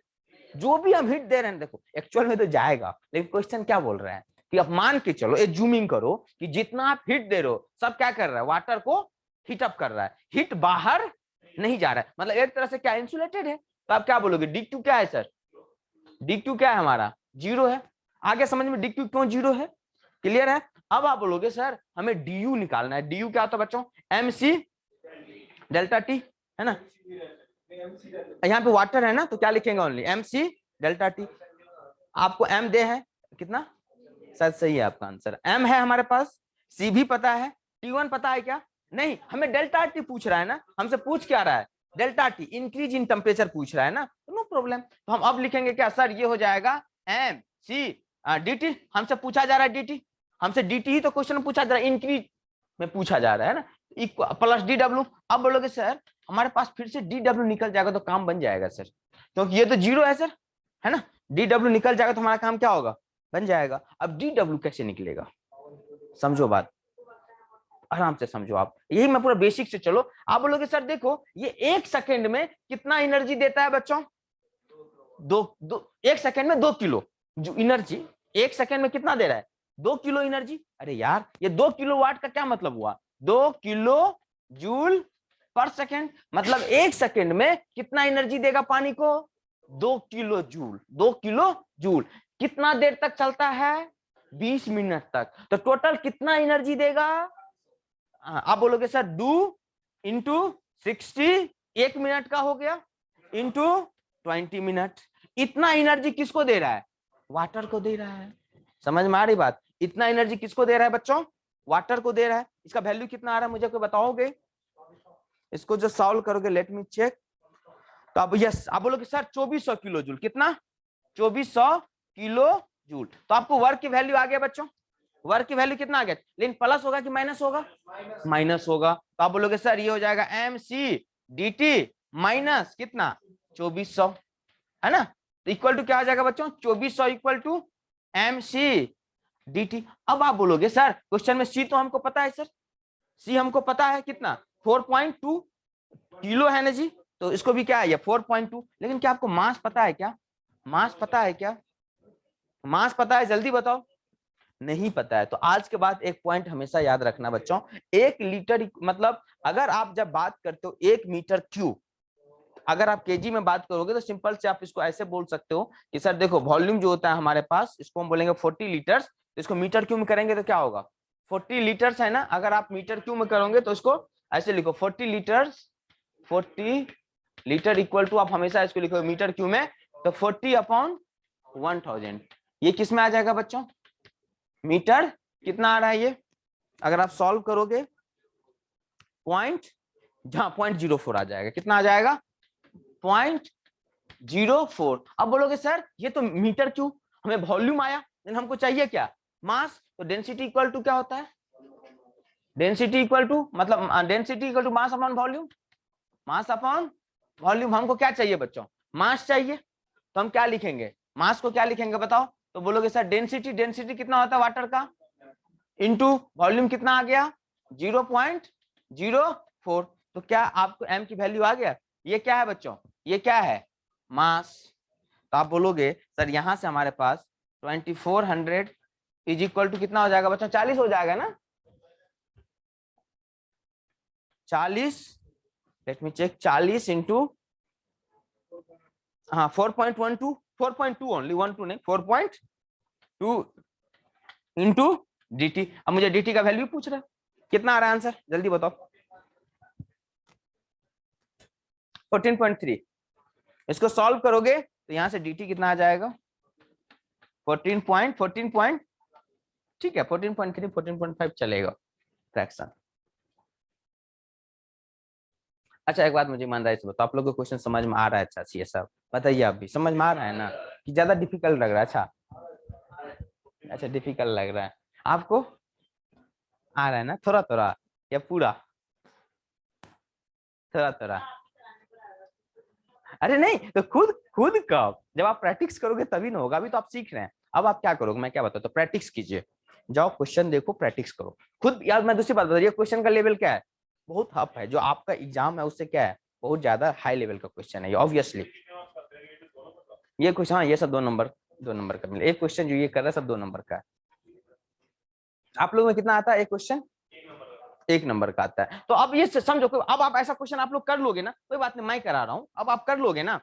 जो भी हम हिट दे रहे हैं, देखो एक्चुअल में तो जाएगा, लेकिन क्वेश्चन क्या बोल रहा है कि आप मान के चलो, एक जूमिंग करो कि जितना आप हिट दे रहे हो सब क्या कर रहा है? वाटर को हीट अप कर रहा है, हिट बाहर नहीं जा रहा है, मतलब एक तरह से क्या, इंसुलेटेड है। तो आप क्या बोलोगे? डी क्यू क्या है सर? डी क्यू क्या है हमारा? 0 है। आगे समझ में डी क्यू क्यों 0 है? क्लियर है? अब आप बोलोगे सर हमें डी यू निकालना है। डी यू क्या होता है बच्चों? एम सी डेल्टा टी, है ना? यहाँ पे वाटर है ना, तो क्या लिखेंगे? Only M C delta T. आपको एम दे है कितना? शायद सही है आपका आंसर, एम है हमारे पास, सी भी पता है, T1 पता है क्या? नहीं, हमें डेल्टा टी पूछ रहा है ना, हमसे पूछ क्या रहा है? Delta T, increase in temperature पूछ रहा है ना, तो नो प्रॉब्लम। तो हम अब लिखेंगे क्या सर? ये हो जाएगा एम सी डी टी, हमसे पूछा जा रहा है डी टी, हमसे डी टी ही तो क्वेश्चन में पूछा जा रहा है, इंक्रीज में पूछा जा रहा है ना, प्लस डी डब्ल्यू। अब बोलोगे सर हमारे पास फिर से डी डब्ल्यू निकल जाएगा तो काम बन जाएगा सर, क्योंकि ये तो 0 है सर, है ना? डी डब्ल्यू निकल जाएगा तो हमारा काम क्या होगा? बन जाएगा। अब डी डब्ल्यू कैसे निकलेगा? समझो बात, आराम से समझो आप, यही मैं पूरा बेसिक से, चलो आप बोलोगे सर देखो ये 1 सेकेंड में कितना एनर्जी देता है बच्चों? एक सेकेंड में 2 किलो जो एनर्जी, 1 सेकेंड में कितना दे रहा है? 2 किलो एनर्जी। अरे यार, ये 2 किलो वाट का क्या मतलब हुआ? 2 किलो जूल पर सेकेंड, मतलब 1 सेकेंड में कितना एनर्जी देगा पानी को? 2 किलो जूल। 2 किलो जूल कितना देर तक चलता है? 20 मिनट तक। तो टोटल कितना एनर्जी देगा? आप बोलोगे सर 2 इंटू 60, 1 मिनट का हो गया, इंटू 20 मिनट। इतना एनर्जी किसको दे रहा है? वाटर को दे रहा है। समझ में आ रही बात? इतना एनर्जी किसको दे रहा है बच्चों? वाटर को दे रहा है। इसका वैल्यू कितना आ रहा है मुझे कोई बताओगे? इसको जो सॉल्व करोगे, लेट मी चेक। तो अब यस, आप बोलोगे सर 2400 किलो जूल। कितना? 2400 किलो जूल। तो आपको वर्क की वैल्यू आ गया बच्चों। वर्क की वैल्यू कितना आ गया? लेकिन प्लस होगा कि माइनस होगा? माइनस होगा। तो आप बोलोगे सर ये हो जाएगा mc/dt माइनस कितना? 2400, है ना? तो इक्वल टू क्या आ जाएगा बच्चों? 2400 इक्वल टू mc/dt। अब आप बोलोगे सर क्वेश्चन में सी तो हमको पता है सर, सी हमको पता है कितना? 4.2 किलो है ना जी। तो इसको भी क्या है? 4.2। लेकिन क्या आपको मास पता है क्या? मास पता है क्या? मास पता है? जल्दी बताओ। नहीं पता है। तो आज के बाद एक पॉइंट हमेशा याद रखना बच्चों, 1 लीटर मतलब अगर आप जब बात करते हो 1 मीटर क्यूब, अगर आप केजी में बात करोगे तो सिंपल से आप इसको ऐसे बोल सकते हो कि सर देखो वॉल्यूम जो होता है हमारे पास, इसको हम बोलेंगे 40 लीटर्स। तो इसको मीटर क्यूब में करेंगे तो क्या होगा? 40 लीटर्स है ना। अगर आप मीटर क्यूब में करोगे तो इसको ऐसे लिखो 40 लीटर्स। 40 लीटर इक्वल टू, आप हमेशा इसको लिखो मीटर क्यूब में, तो 40/1000। ये किस में आ जाएगा बच्चों? मीटर। कितना आ रहा है ये? अगर आप सॉल्व करोगे .04 आ जाएगा। कितना आ जाएगा? 0.04। अब बोलोगे सर ये तो मीटर क्यूब, हमें वॉल्यूम आया, लेकिन हमको चाहिए क्या? मास। तो डेंसिटी इक्वल टू क्या होता है? डेंसिटी इक्वल टू मतलब density equal to mass upon volume. Mass upon volume. हमको क्या चाहिए बच्चों? मास चाहिए। तो हम क्या लिखेंगे? मास को क्या लिखेंगे बताओ? तो बोलोगे सर डेंसिटी, डेंसिटी कितना होता है वाटर का, इंटू वॉल्यूम कितना आ गया? 0.04। तो क्या आपको m की वैल्यू आ गया? ये क्या है बच्चों? ये क्या है? मास। तो आप बोलोगे सर यहां से हमारे पास 2400 इज इक्वल टू कितना हो जाएगा बच्चों? 40 हो जाएगा ना? 40, let me check, 40 into 4.12, 4.2 only, 12 नहीं, 4.2 इंटू dt। अब मुझे dt का वैल्यू पूछ रहा है, कितना आ रहा है आंसर? जल्दी बताओ। 14.3। इसको सॉल्व करोगे तो यहां से dt कितना आ जाएगा? 14 ठीक है, 14.3, 14.5 चलेगा फ्रैक्शन। अच्छा एक बात मुझे ईमानदारी से बताओ, आप लोगों को क्वेश्चन समझ में आ रहा है? अच्छा ये सब बताइए, आप भी समझ में आ रहा है ना कि ज्यादा डिफिकल्ट लग रहा है? अच्छा डिफिकल्ट लग रहा है आपको? आ रहा है ना थोड़ा थोड़ा या पूरा? थोड़ा थोड़ा? अरे नहीं तो खुद खुद कब, जब आप प्रैक्टिस करोगे तभी ना होगा। अभी तो आप सीख रहे हैं। अब आप क्या करोगे मैं क्या बताता हूँ, तो प्रैक्टिस कीजिए, जाओ क्वेश्चन देखो, प्रैक्टिस करो खुद। यार मैं दूसरी बात बता रही हूँ, क्वेश्चन का लेवल क्या है? बहुत हप है। जो आपका एग्जाम है उससे क्या है, बहुत ज्यादा हाई लेवल का क्वेश्चन है ये, ऑब्वियसली। ये क्वेश्चन, हाँ ये सब 2 नंबर का मिले। एक क्वेश्चन जो ये कर रहा है सब 2 नंबर का है। आप लोगों में कितना आता है एक क्वेश्चन? 1 नंबर का आता है। तो अब ये समझो, अब आप ऐसा क्वेश्चन आप लोग कर लोगे ना, कोई बात नहीं मैं करा रहा हूँ, अब आप कर लोगे ना।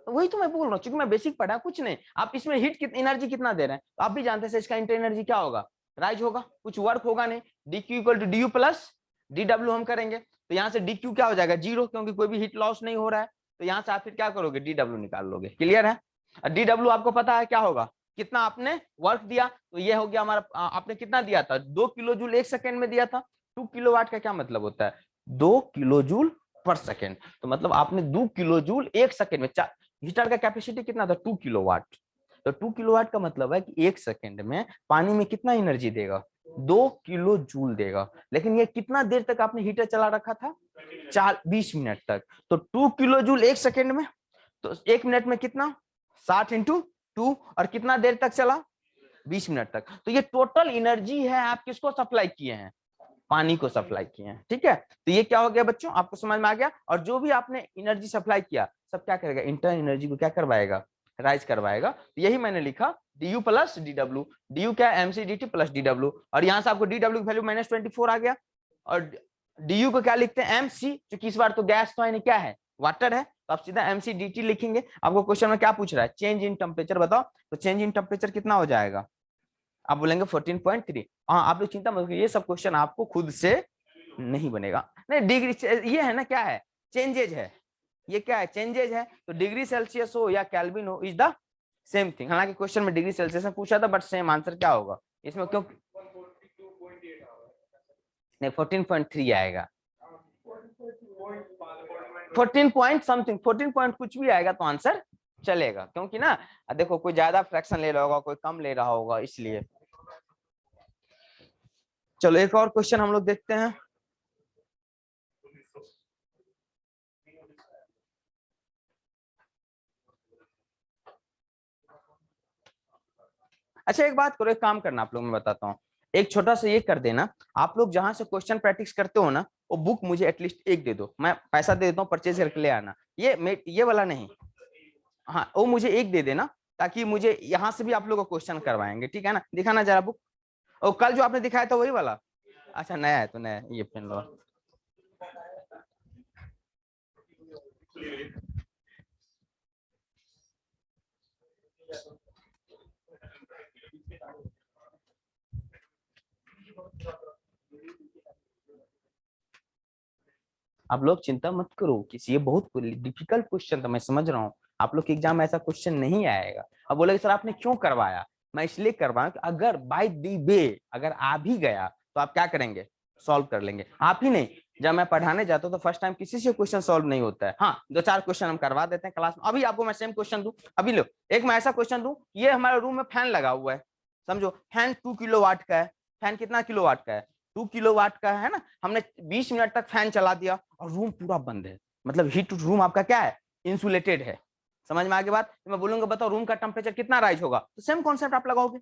वही तो मैं बोल रहा हूँ, क्योंकि मैं बेसिक पढ़ा कुछ नहीं। आप इसमें हीट एनर्जी कितना दे रहे हैं तो आप भी जानते हैं इसका इंटर एनर्जी क्या होगा? राइज होगा, कुछ वर्क होगा नहीं। dq equal to du plus dw हम करेंगे, तो यहाँ से dq क्या हो जाएगा? 0, क्योंकि कोई भी हीट लॉस नहीं हो रहा है। तो यहाँ से आप फिर क्या करोगे? dw निकाल लोगे। क्लियर है? और dw आपको पता है क्या होगा? कितना आपने वर्क दिया। तो ये हो गया हमारा, आपने कितना दिया था? 2 किलो जूल 1 सेकेंड में दिया था। 2 किलोवाट का क्या मतलब होता है? 2 किलो जूल पर सेकेंड। तो मतलब आपने 2 किलो जूल 1 सेकेंड में, हीटर का कैपेसिटी कितना था? 2 किलोवाट। तो 2 किलोवाट का मतलब है कि 1 सेकेंड में पानी में कितना एनर्जी देगा? 2 किलो जूल देगा। लेकिन ये कितना देर तक आपने हीटर चला रखा था? 20 मिनट तक। तो 2 किलो जूल 1 सेकेंड में, तो 1 मिनट में कितना? 60 इंटू 2, और कितना देर तक चला? 20 मिनट तक। तो ये टोटल एनर्जी है, आप किसको सप्लाई किए हैं? पानी को सप्लाई किए हैं। ठीक है, तो ये क्या हो गया बच्चों, आपको समझ में आ गया। और जो भी आपने एनर्जी सप्लाई किया सब क्या करेगा? इंटर एनर्जी को क्या करवाएगा? राइज करवाएगा। तो यही मैंने लिखा du प्लस dw। du क्या है? mc dt plus dw। और यहाँ से आपको dw की वैल्यू -24 आ गया, और डी को क्या लिखते हैं MC, क्योंकि इस बार तो गैस तो है नहीं, क्या है वाटर है, तो आप सीधा MC/dt लिखेंगे। आपको क्वेश्चन में क्या पूछ रहा है, चेंज इन टेम्परेचर बताओ, तो चेंज इन टेम्परेचर कितना हो जाएगा, आप बोलेंगे 14.3। हाँ आप लोग चिंता मत करिए, ये सब क्वेश्चन आपको खुद से नहीं बनेगा, नहीं डिग्री ये है ना, क्या है चेंजेज है, ये क्या है चेंजेज है, तो डिग्री सेल्सियस हो या केल्विन हो इज द सेम थिंग। हालांकि क्वेश्चन में डिग्री सेल्सियस में पूछा था, बट सेम आंसर क्या होगा इसमें, क्यों नहीं 14.3 आएगा, 14 पॉइंट समथिंग, 14 पॉइंट कुछ भी आएगा तो आंसर चलेगा, क्योंकि ना देखो कोई ज्यादा फ्रैक्शन ले रहा होगा, कोई कम ले रहा होगा, इसलिए। चलो एक और क्वेश्चन हम लोग देखते हैं। अच्छा एक बात करो, एक काम करना आप लोग, मैं बताता हूँ, एक छोटा सा ये कर देना, आप लोग जहां से क्वेश्चन प्रैक्टिस करते हो ना, वो बुक मुझे एटलीस्ट एक दे दो, मैं पैसा दे देता हूँ, परचेज करके ले आना, ये वाला नहीं, हाँ वो मुझे एक दे देना, ताकि मुझे यहाँ से भी आप लोग को क्वेश्चन करवाएंगे, ठीक है ना, दिखाना जरा बुक। और कल जो आपने दिखाया था वही वाला, अच्छा नया है तो नया है, ये पेन लो। आप लोग चिंता मत करो, किसी ये बहुत डिफिकल्ट क्वेश्चन था, मैं समझ रहा हूँ आप लोग के एग्जाम में ऐसा क्वेश्चन नहीं आएगा। अब बोले सर आपने क्यों करवाया, मैं इसलिए करवाया कि अगर बाय दी वे अगर आ भी गया तो आप क्या करेंगे, सॉल्व कर लेंगे। आप ही नहीं, जब मैं पढ़ाने जाता हूँ तो फर्स्ट टाइम किसी से क्वेश्चन सॉल्व नहीं होता है, हाँ 2-4 क्वेश्चन हम करवा देते हैं क्लास में। अभी आपको मैं सेम क्वेश्चन दूं, अभी लो एक मैं ऐसा क्वेश्चन दूं, ये हमारे रूम में फैन लगा हुआ है, समझो फैन 2 किलोवाट का है, फैन कितना किलोवाट का है, 2 किलोवाट का है ना, हमने 20 मिनट तक फैन चला दिया और रूम पूरा बंद है, मतलब हीट रूम आपका क्या है, इंसुलेटेड है। समझ में आगे बात, तो मैं बोलूंगा बताओ रूम का टेम्परेचर कितना राइज होगा, तो सेम कॉन्सेप्ट आप लगाओगे।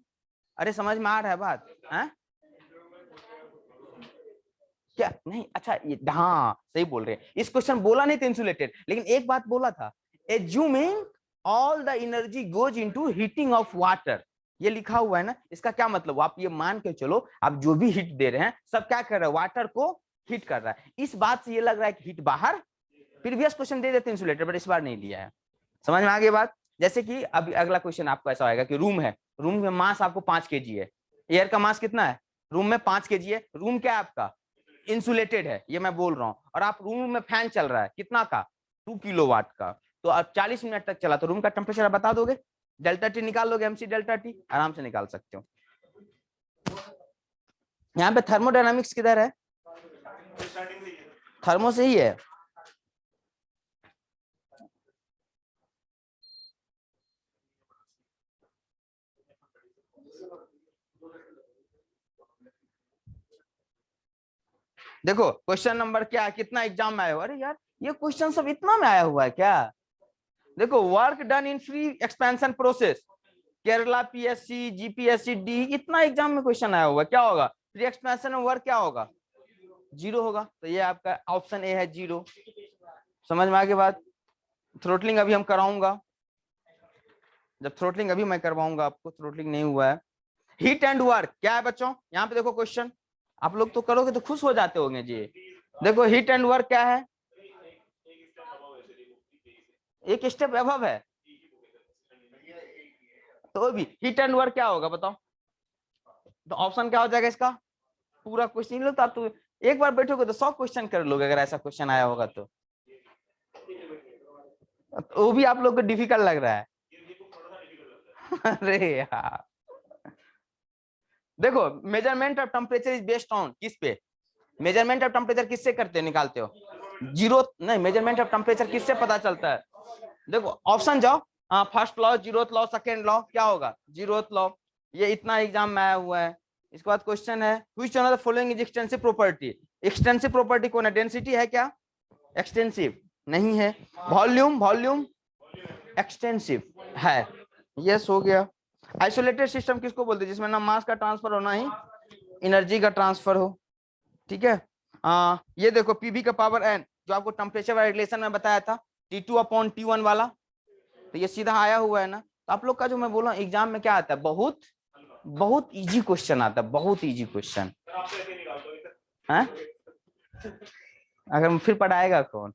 अरे समझ में आ रहा है बात है क्या, नहीं अच्छा हाँ सही बोल रहे हैं, इस क्वेश्चन बोला नहीं था इंसुलेटेड, लेकिन एक बात बोला था, assuming all the energy goes into heating of water, ये लिखा हुआ है ना, इसका क्या मतलब, आप ये मान के चलो आप जो भी हीट दे रहे हैं सब क्या कर रहा है, वाटर को हीट कर रहा है, इस बात से ये लग रहा है कि हीट बाहर, प्रीवियस क्वेश्चन दे देते इंसुलेटर, बट इस बार नहीं दिया है। समझ में आ गई बात, जैसे कि अभी अगला क्वेश्चन आपको ऐसा आएगा कि रूम है, रूम में मास आपको 5 kg है, एयर का मास कितना है, रूम में 5 kg है, रूम क्या है आपका इंसुलेटेड है, ये मैं बोल रहा हूँ, और आप रूम में फैन चल रहा है कितना का 2 किलोवाट का, तो आप 40 मिनट तक चला तो रूम का टेम्परेचर आप बता दोगे, डेल्टा टी निकाल लोगे, MC डेल्टा टी आराम से निकाल सकते हो। यहाँ पे थर्मोडायनामिक्स किधर है, थर्मो से ही है, देखो क्वेश्चन नंबर क्या है, कितना एग्जाम में आया हुआ, अरे यार ये क्वेश्चन सब इतना में आया हुआ है क्या, देखो work done in free expansion process, Kerala PSC GPSC D, इतना एग्जाम में क्वेश्चन आया हुआ है, क्या होगा फ्री एक्सपेंशन में वर्क क्या होगा, 0 होगा, तो ये आपका ऑप्शन ए है 0। समझ में आगे बात, थ्रोटलिंग अभी हम कराऊंगा, जब थ्रोटलिंग अभी मैं करवाऊंगा आपको, थ्रोटलिंग नहीं हुआ है। हीट एंड वर्क क्या है बच्चों, यहाँ पे देखो क्वेश्चन, आप लोग तो करोगे तो खुश हो जाते होंगे जी, देखो हीट एंड वर्क क्या है, एक स्टेप अबव है, तो भी हीट एंड वर्क क्या होगा बताओ, तो ऑप्शन क्या हो जाएगा इसका, पूरा क्वेश्चन लो, तो आप तो एक बार बैठोगे तो 100 क्वेश्चन कर लोगे, अगर ऐसा क्वेश्चन आया होगा तो वो भी आप लोग को डिफिकल्ट लग रहा है। अरे यार देखो measurement of temperature is based on किस पे, मेजरमेंट ऑफ टेम्परेचर किससे करते हो, निकालते हो, 0 नहीं, मेजरमेंट ऑफ टेम्परेचर किससे पता चलता है, देखो ऑप्शन जाओ, हाँ first law, 0th law, second law क्या होगा 0th लॉ, ये इतना एग्जाम में आया हुआ है। इसके बाद क्वेश्चन है which one of the following is extensive property, extensive property कौन है, डेंसिटी है क्या, एक्सटेंसिव नहीं है, वॉल्यूम, वॉल्यूम एक्सटेंसिव है, यस हो गया। आइसोलेटेड सिस्टम किसको बोलते हैं, जिसमें ना मास का ट्रांसफर हो ना ही एनर्जी का ट्रांसफर हो, ठीक है। ये देखो PV का पावर n, जो आपको टेम्परेचर वाला रिलेशन में बताया था, T2/T1 वाला, तो ये सीधा आया हुआ है ना, तो आप लोग का जो मैं बोला एग्जाम में क्या आता है, बहुत बहुत इजी क्वेश्चन आता है, बहुत इजी क्वेश्चन है, अगर फिर पढ़ाएगा कौन?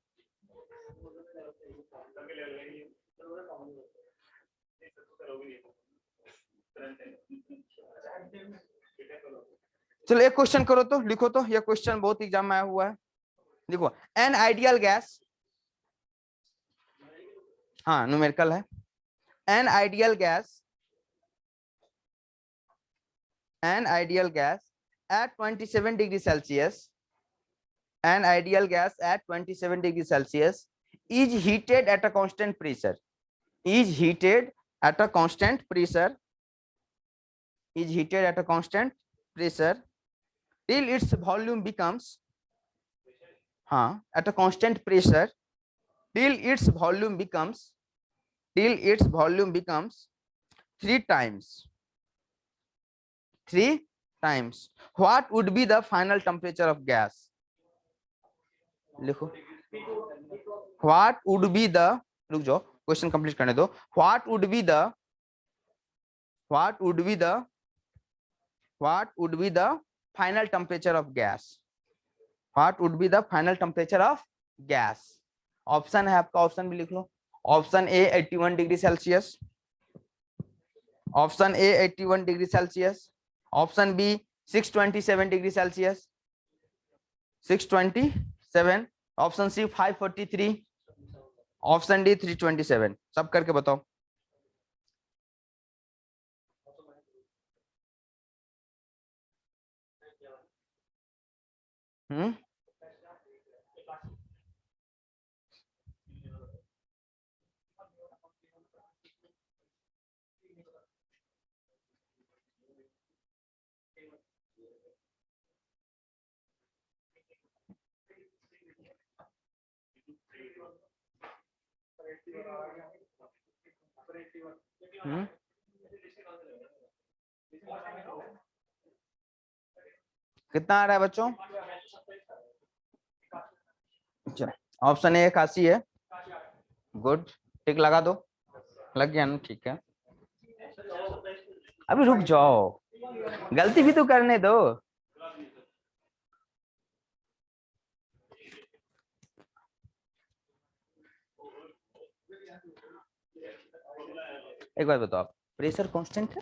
चलो एक क्वेश्चन करो तो, लिखो तो, यह क्वेश्चन बहुत एग्जाम में आया हुआ है। देखो, एन आइडियल गैस, हाँ न्यूमेरिकल है, an ideal gas, an ideal gas at 27 degree Celsius, an ideal gas at 27 degree Celsius is heated at a constant pressure, is heated at a constant pressure, is heated at a constant pressure till its volume becomes, at a constant pressure till its volume becomes, till its volume becomes 3 times, 3 times, what would be the final temperature of gas? लिखो, what would be the, रुक जाओ क्वेश्चन कंप्लीट करने दो, what would be the, what would be the, what would be the final temperature of gas, what would be the final temperature of gas? Option है आपका, ऑप्शन भी लिख लो। Option A 81 degree Celsius, option A 81 degree Celsius, option B 627 degree Celsius, 627, option C 543, option D 327। सब करके बताओ। कितना आ रहा है बच्चों? ऑप्शन ए 81 है, गुड, टिक लगा दो, लग गया ना, ठीक है। अभी रुक जाओ, गलती भी तो करने दो। एक बार बताओ, आप प्रेशर कांस्टेंट है,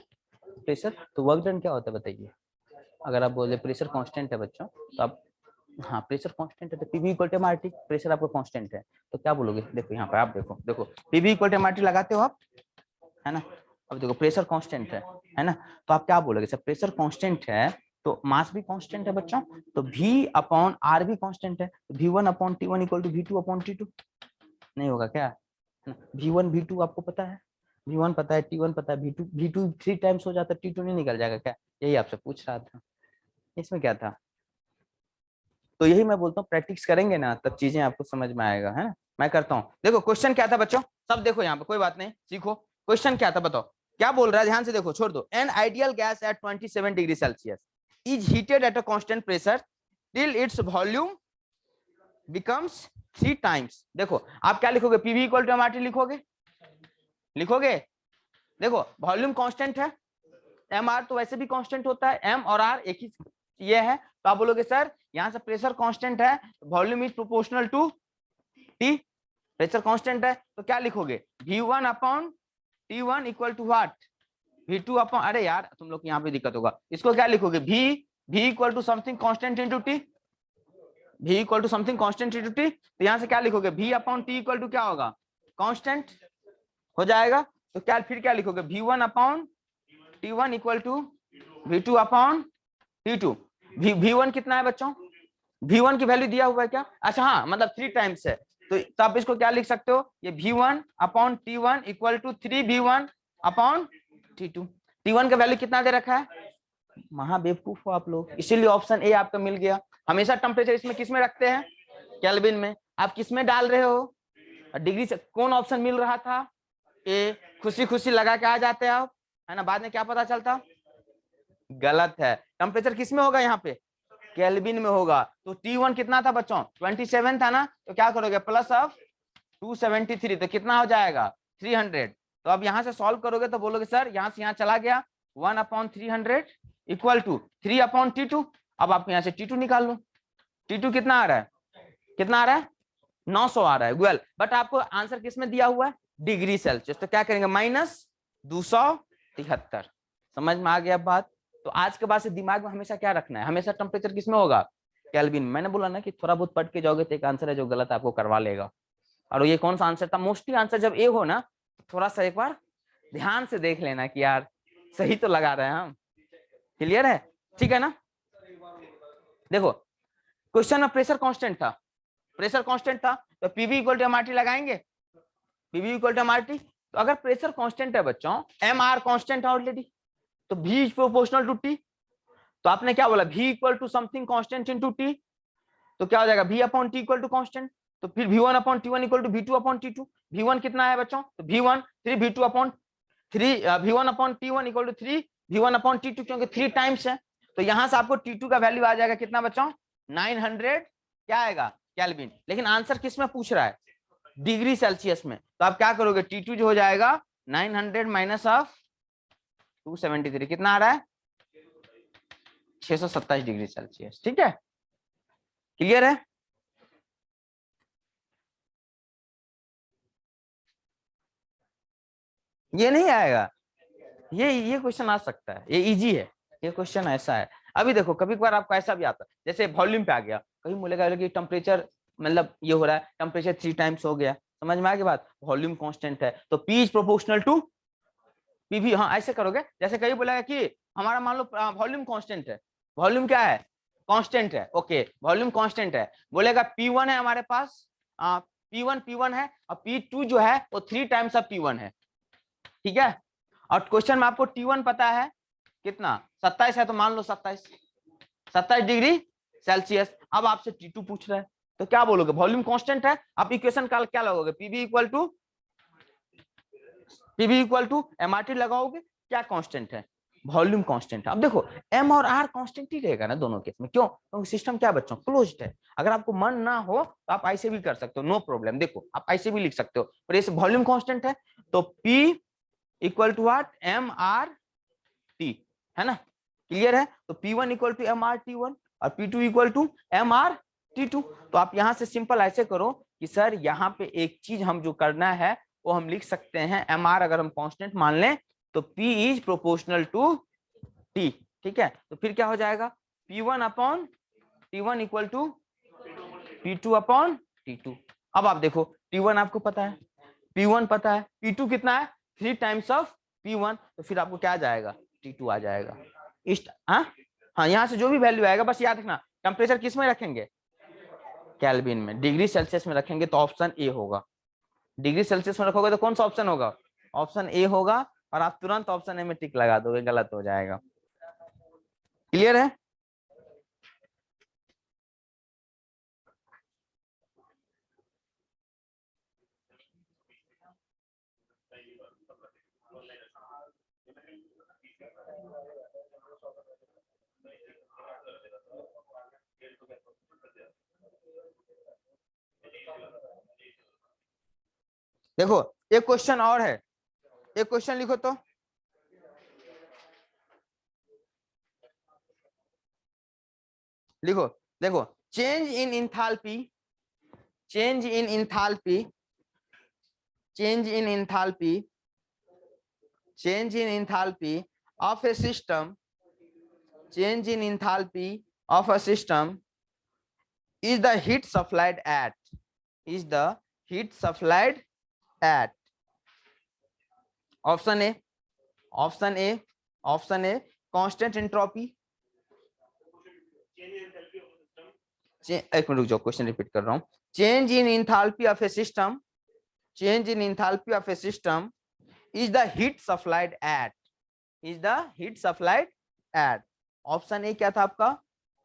प्रेशर तो वर्क डन क्या होता है बताइए? अगर आप बोले प्रेशर कांस्टेंट है बच्चों, तो आप, हाँ प्रेशर कांस्टेंट है तो PV equal to MRT, pressure आपका कांस्टेंट है तो क्या बोलोगे? देखो यहाँ पर आप देखो, देखो पीवी इक्वल टू एमआरटी लगाते हो आप, है ना? अब देखो प्रेशर कांस्टेंट है ना, तो आप क्या बोलोगे? सर प्रेशर कांस्टेंट है तो मास भी कांस्टेंट है बच्चों, तो V अपॉन R भी कांस्टेंट है, तो V1 upon T1 equal to V2 upon T2 नहीं होगा क्या? V1 V2 आपको पता है, V1 पता है, T1 पता है, V2 3 टाइम्स हो जाता है, T2 नहीं निकल जाएगा क्या? यही आपसे पूछ रहा था, इसमें क्या था? तो यही मैं बोलता हूँ, प्रैक्टिस करेंगे ना तब चीजें आपको समझ में आएगा, है ना? मैं करता हूँ। देखो क्वेश्चन क्या था बच्चों, सब देखो यहाँ पे, कोई बात नहीं, सीखो। क्वेश्चन क्या था बताओ, क्या बोल रहा है, ध्यान से देखो, छोड़ दो। An ideal gas at 27 degree Celsius is heated at a constant pressure till its volume becomes 3 times. देखो आप क्या लिखोगे? पीवी इक्वल टू एमआरटी लिखोगे, लिखोगे। देखो वॉल्यूम कांस्टेंट है, एम आर तो वैसे भी कांस्टेंट होता है, एम और आर एक ही ये है, तो आप बोलोगे सर यहाँ से प्रेशर कांस्टेंट है, volume is proportional to T, pressure constant है तो क्या लिखोगे? V1 upon T1 equal to what? V2 upon, अरे यार तुम लोग यहाँ पे दिक्कत होगा, इसको क्या लिखोगे? V equal to something constant into T, V equal to something constant into T, तो यहाँ से क्या लिखोगे? V upon T equal to क्या होगा? कांस्टेंट हो जाएगा, तो क्या फिर क्या लिखोगे? V1 upon T1 equal to V2 upon T2। V1 कितना है बच्चों? V1 की वैल्यू दिया हुआ है क्या? अच्छा हाँ, मतलब 3 टाइम्स है, तो आप इसको क्या लिख सकते हो? ये V1 upon T1 equal to 3V1 upon T2। T1 का वैल्यू कितना दे रखा है? महाबेवकूफ हो आप लोग, इसीलिए ऑप्शन ए आपका मिल गया। हमेशा टेम्परेचर इसमें किस में रखते हैं? केल्विन में। आप किस में डाल रहे हो? डिग्री से। कौन ऑप्शन मिल रहा था? ए। खुशी खुशी लगा के आ जाते हैं आप, है ना, बाद में क्या पता चलता? गलत है। टेम्परेचर किस में होगा? यहाँ पे केल्विन में होगा। तो T1 कितना था बच्चों? 27 था ना, तो क्या करोगे? प्लस ऑफ 273, तो कितना हो जाएगा? 300। तो अब यहाँ से सॉल्व करोगे तो बोलोगे सर यहाँ से यहाँ चला गया, 1 upon 300 equal to 3 upon T2। अब आप यहाँ से T2 निकाल लो, T2 कितना आ रहा है, कितना आ रहा है, 900 आ रहा है। वेल बट आपको आंसर किस में दिया हुआ है, डिग्री सेल्सियस, तो क्या करेंगे -273। समझ में आ गया बात। तो आज के बाद से दिमाग में हमेशा क्या रखना है, हमेशा टेम्परेचर किसमें होगा, केल्विन। मैंने बोला ना कि थोड़ा बहुत पढ़ के जाओगे तो एक आंसर है जो गलत आपको करवा लेगा। और ये कौन सा आंसर था, मोस्टली आंसर जब ए हो ना, थोड़ा सा एक बार ध्यान से देख लेना कि यार सही तो लगा रहे हैं हम। क्लियर है, ठीक है ना। देखो क्वेश्चन में प्रेशर कांस्टेंट था, प्रेशर कांस्टेंट था तो पीवी इक्वल टू एमआरटी लगाएंगे, पीवी इक्वल टू एमआरटी। तो अगर प्रेशर कांस्टेंट है बच्चों, एम आर कांस्टेंट है ऑलरेडी, तो V is proportional to T। तो आपने क्या बोला, V equal to something constant into T, तो क्या हो जाएगा V upon T equal to constant. तो फिर V1 upon T1 equal to V2 upon T2। V1 कितना है बच्चों, तो V1 3 V2 upon 3, V1 upon T1 equal to 3 V1 upon T2, क्योंकि 3 टाइम्स है। तो यहां से आपको T2 का वैल्यू आ जाएगा कितना बच्चों, 900 क्या आएगा केल्विन। लेकिन आंसर किस में पूछ रहा है, डिग्री सेल्सियस में। तो आप क्या करोगे, T2 जो हो जाएगा 900 माइनस ऑफ 273, कितना आ रहा है 627 डिग्री सेल्सियस। ठीक है, क्लियर है। ये नहीं आएगा, ये क्वेश्चन आ सकता है, ये इजी है, ये क्वेश्चन ऐसा है। अभी देखो कभी कभार आपको ऐसा भी आता है, जैसे वॉल्यूम पे आ गया, कहीं बोलेगा कि टेम्परेचर मतलब ये हो रहा है, टेम्परेचर 3 टाइम्स हो गया, समझ में आ गई बात, वॉल्यूम कांस्टेंट है तो P is proportional to PV। हाँ ऐसे करोगे, जैसे कहीं बोलेगा कि हमारा मान लो वॉल्यूम कांस्टेंट है, वॉल्यूम क्या है, कांस्टेंट है, ओके वॉल्यूम कांस्टेंट है, बोलेगा P1 है हमारे पास, P1 है, और P2 जो है वो 3 टाइम्स ऑफ P1 है, ठीक है। और क्वेश्चन में आपको T1 पता है कितना, 27 है, तो मान लो 27 डिग्री सेल्सियस। अब आपसे T2 पूछ रहा है, तो क्या बोलोगे, वॉल्यूम कांस्टेंट है, आप इक्वेशन का क्या लगोगे, पीवी इक्वल टू एमआरटी लगाओगे, क्या कांस्टेंट है, वॉल्यूम कांस्टेंट है। अब देखो एम और आर कांस्टेंट ही रहेगा ना दोनों केस में, क्यों, क्योंकि सिस्टम क्या बच्चों क्लोज्ड है। अगर आपको मन ना हो तो आप ऐसे भी कर सकते हो, नो प्रॉब्लम, देखो आप ऐसे भी लिख सकते हो, पर ये वॉल्यूम कांस्टेंट है तो P equal to what, M R T, है ना, क्लियर है। तो P1 equal to M R T1 और P2 equal to M R T2। तो आप यहां से सिंपल ऐसे करो कि सर यहाँ पे एक चीज हम जो करना है वो हम लिख सकते हैं, एम आर अगर हम कांस्टेंट मान लें तो P is proportional to T, ठीक है। तो फिर क्या हो जाएगा, P1 upon T1 equal to P2 upon T2। अब आप देखो T1 आपको पता है, P1 पता है, P2 कितना है 3 टाइम्स ऑफ P1, तो फिर आपको क्या आ जाएगा, T2 आ जाएगा। हाँ यहाँ से जो भी वैल्यू आएगा बस याद रखना, टेम्परेचर किस में रखेंगे, केल्विन में, डिग्री सेल्सियस में रखेंगे तो ऑप्शन ए होगा। डिग्री सेल्सियस में रखोगे तो कौन सा ऑप्शन होगा, ऑप्शन ए होगा, और आप तुरंत ऑप्शन ए में टिक लगा दोगे, गलत हो जाएगा। क्लियर है। देखो एक क्वेश्चन और है, एक क्वेश्चन लिखो तो, लिखो, देखो change in enthalpy, change in enthalpy, change in enthalpy, change in enthalpy of a system, change in enthalpy of a system is the heat supplied at, is the heat supplied at, option A, option A, option A constant entropy, एक मिनट रुक जाओ, क्वेश्चन रिपीट कर रहा हूं, change in enthalpy of a system, change in enthalpy of a system is the heat supplied at, is the heat supplied at, option A क्या था आपका,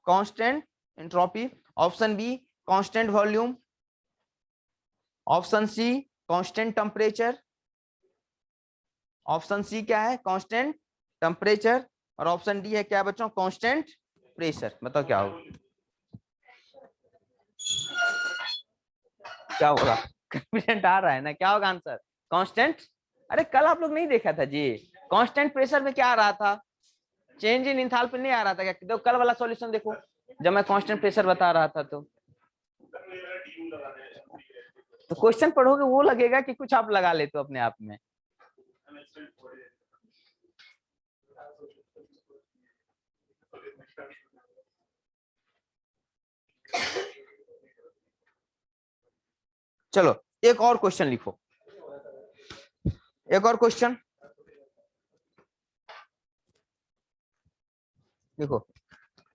constant entropy, option B constant volume, option C constant temperature, option C क्या है कांस्टेंट टेम्परेचर, और ऑप्शन डी है क्या बच्चों, कांस्टेंट प्रेशर। बताओ क्या होगा, क्या होगा, कॉन्फिडेंट आ रहा है ना, क्या होगा आंसर, कांस्टेंट। अरे कल आप लोग नहीं देखा था जी, कांस्टेंट प्रेशर में क्या आ रहा था, चेंज इन इंथैल्पी नहीं आ रहा था क्या, तो कल वाला सॉल्यूशन देखो, जब मैं कांस्टेंट प्रेशर बता रहा था तो क्वेश्चन पढ़ोगे वो लगेगा कि कुछ आप लगा लेते हो अपने आप में। चलो एक और क्वेश्चन लिखो, एक और क्वेश्चन देखो,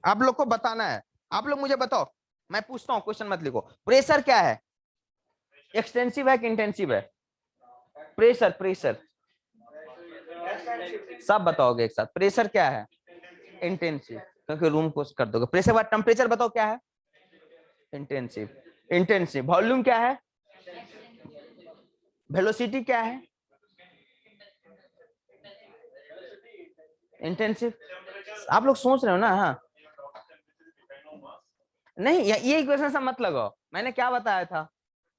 आप लोग को बताना है। आप लोग मुझे बताओ, मैं पूछता हूँ, क्वेश्चन मत लिखो। प्रेशर क्या है? एक्सटेंसिव है कि इंटेंसिव है? प्रेशर, प्रेशर सब बताओगे एक साथ। प्रेशर क्या है? इंटेंसिव, क्योंकि रूम को कर दोगे। प्रेशर बाद टेम्परेचर बताओ क्या है? इंटेंसिव। इंटेंसिव। वॉल्यूम क्या है? वेलोसिटी क्या है? इंटेंसिव। आप लोग सोच रहे हो ना? हाँ नहीं, ये इक्वेशन से मत लगाओ। मैंने क्या बताया था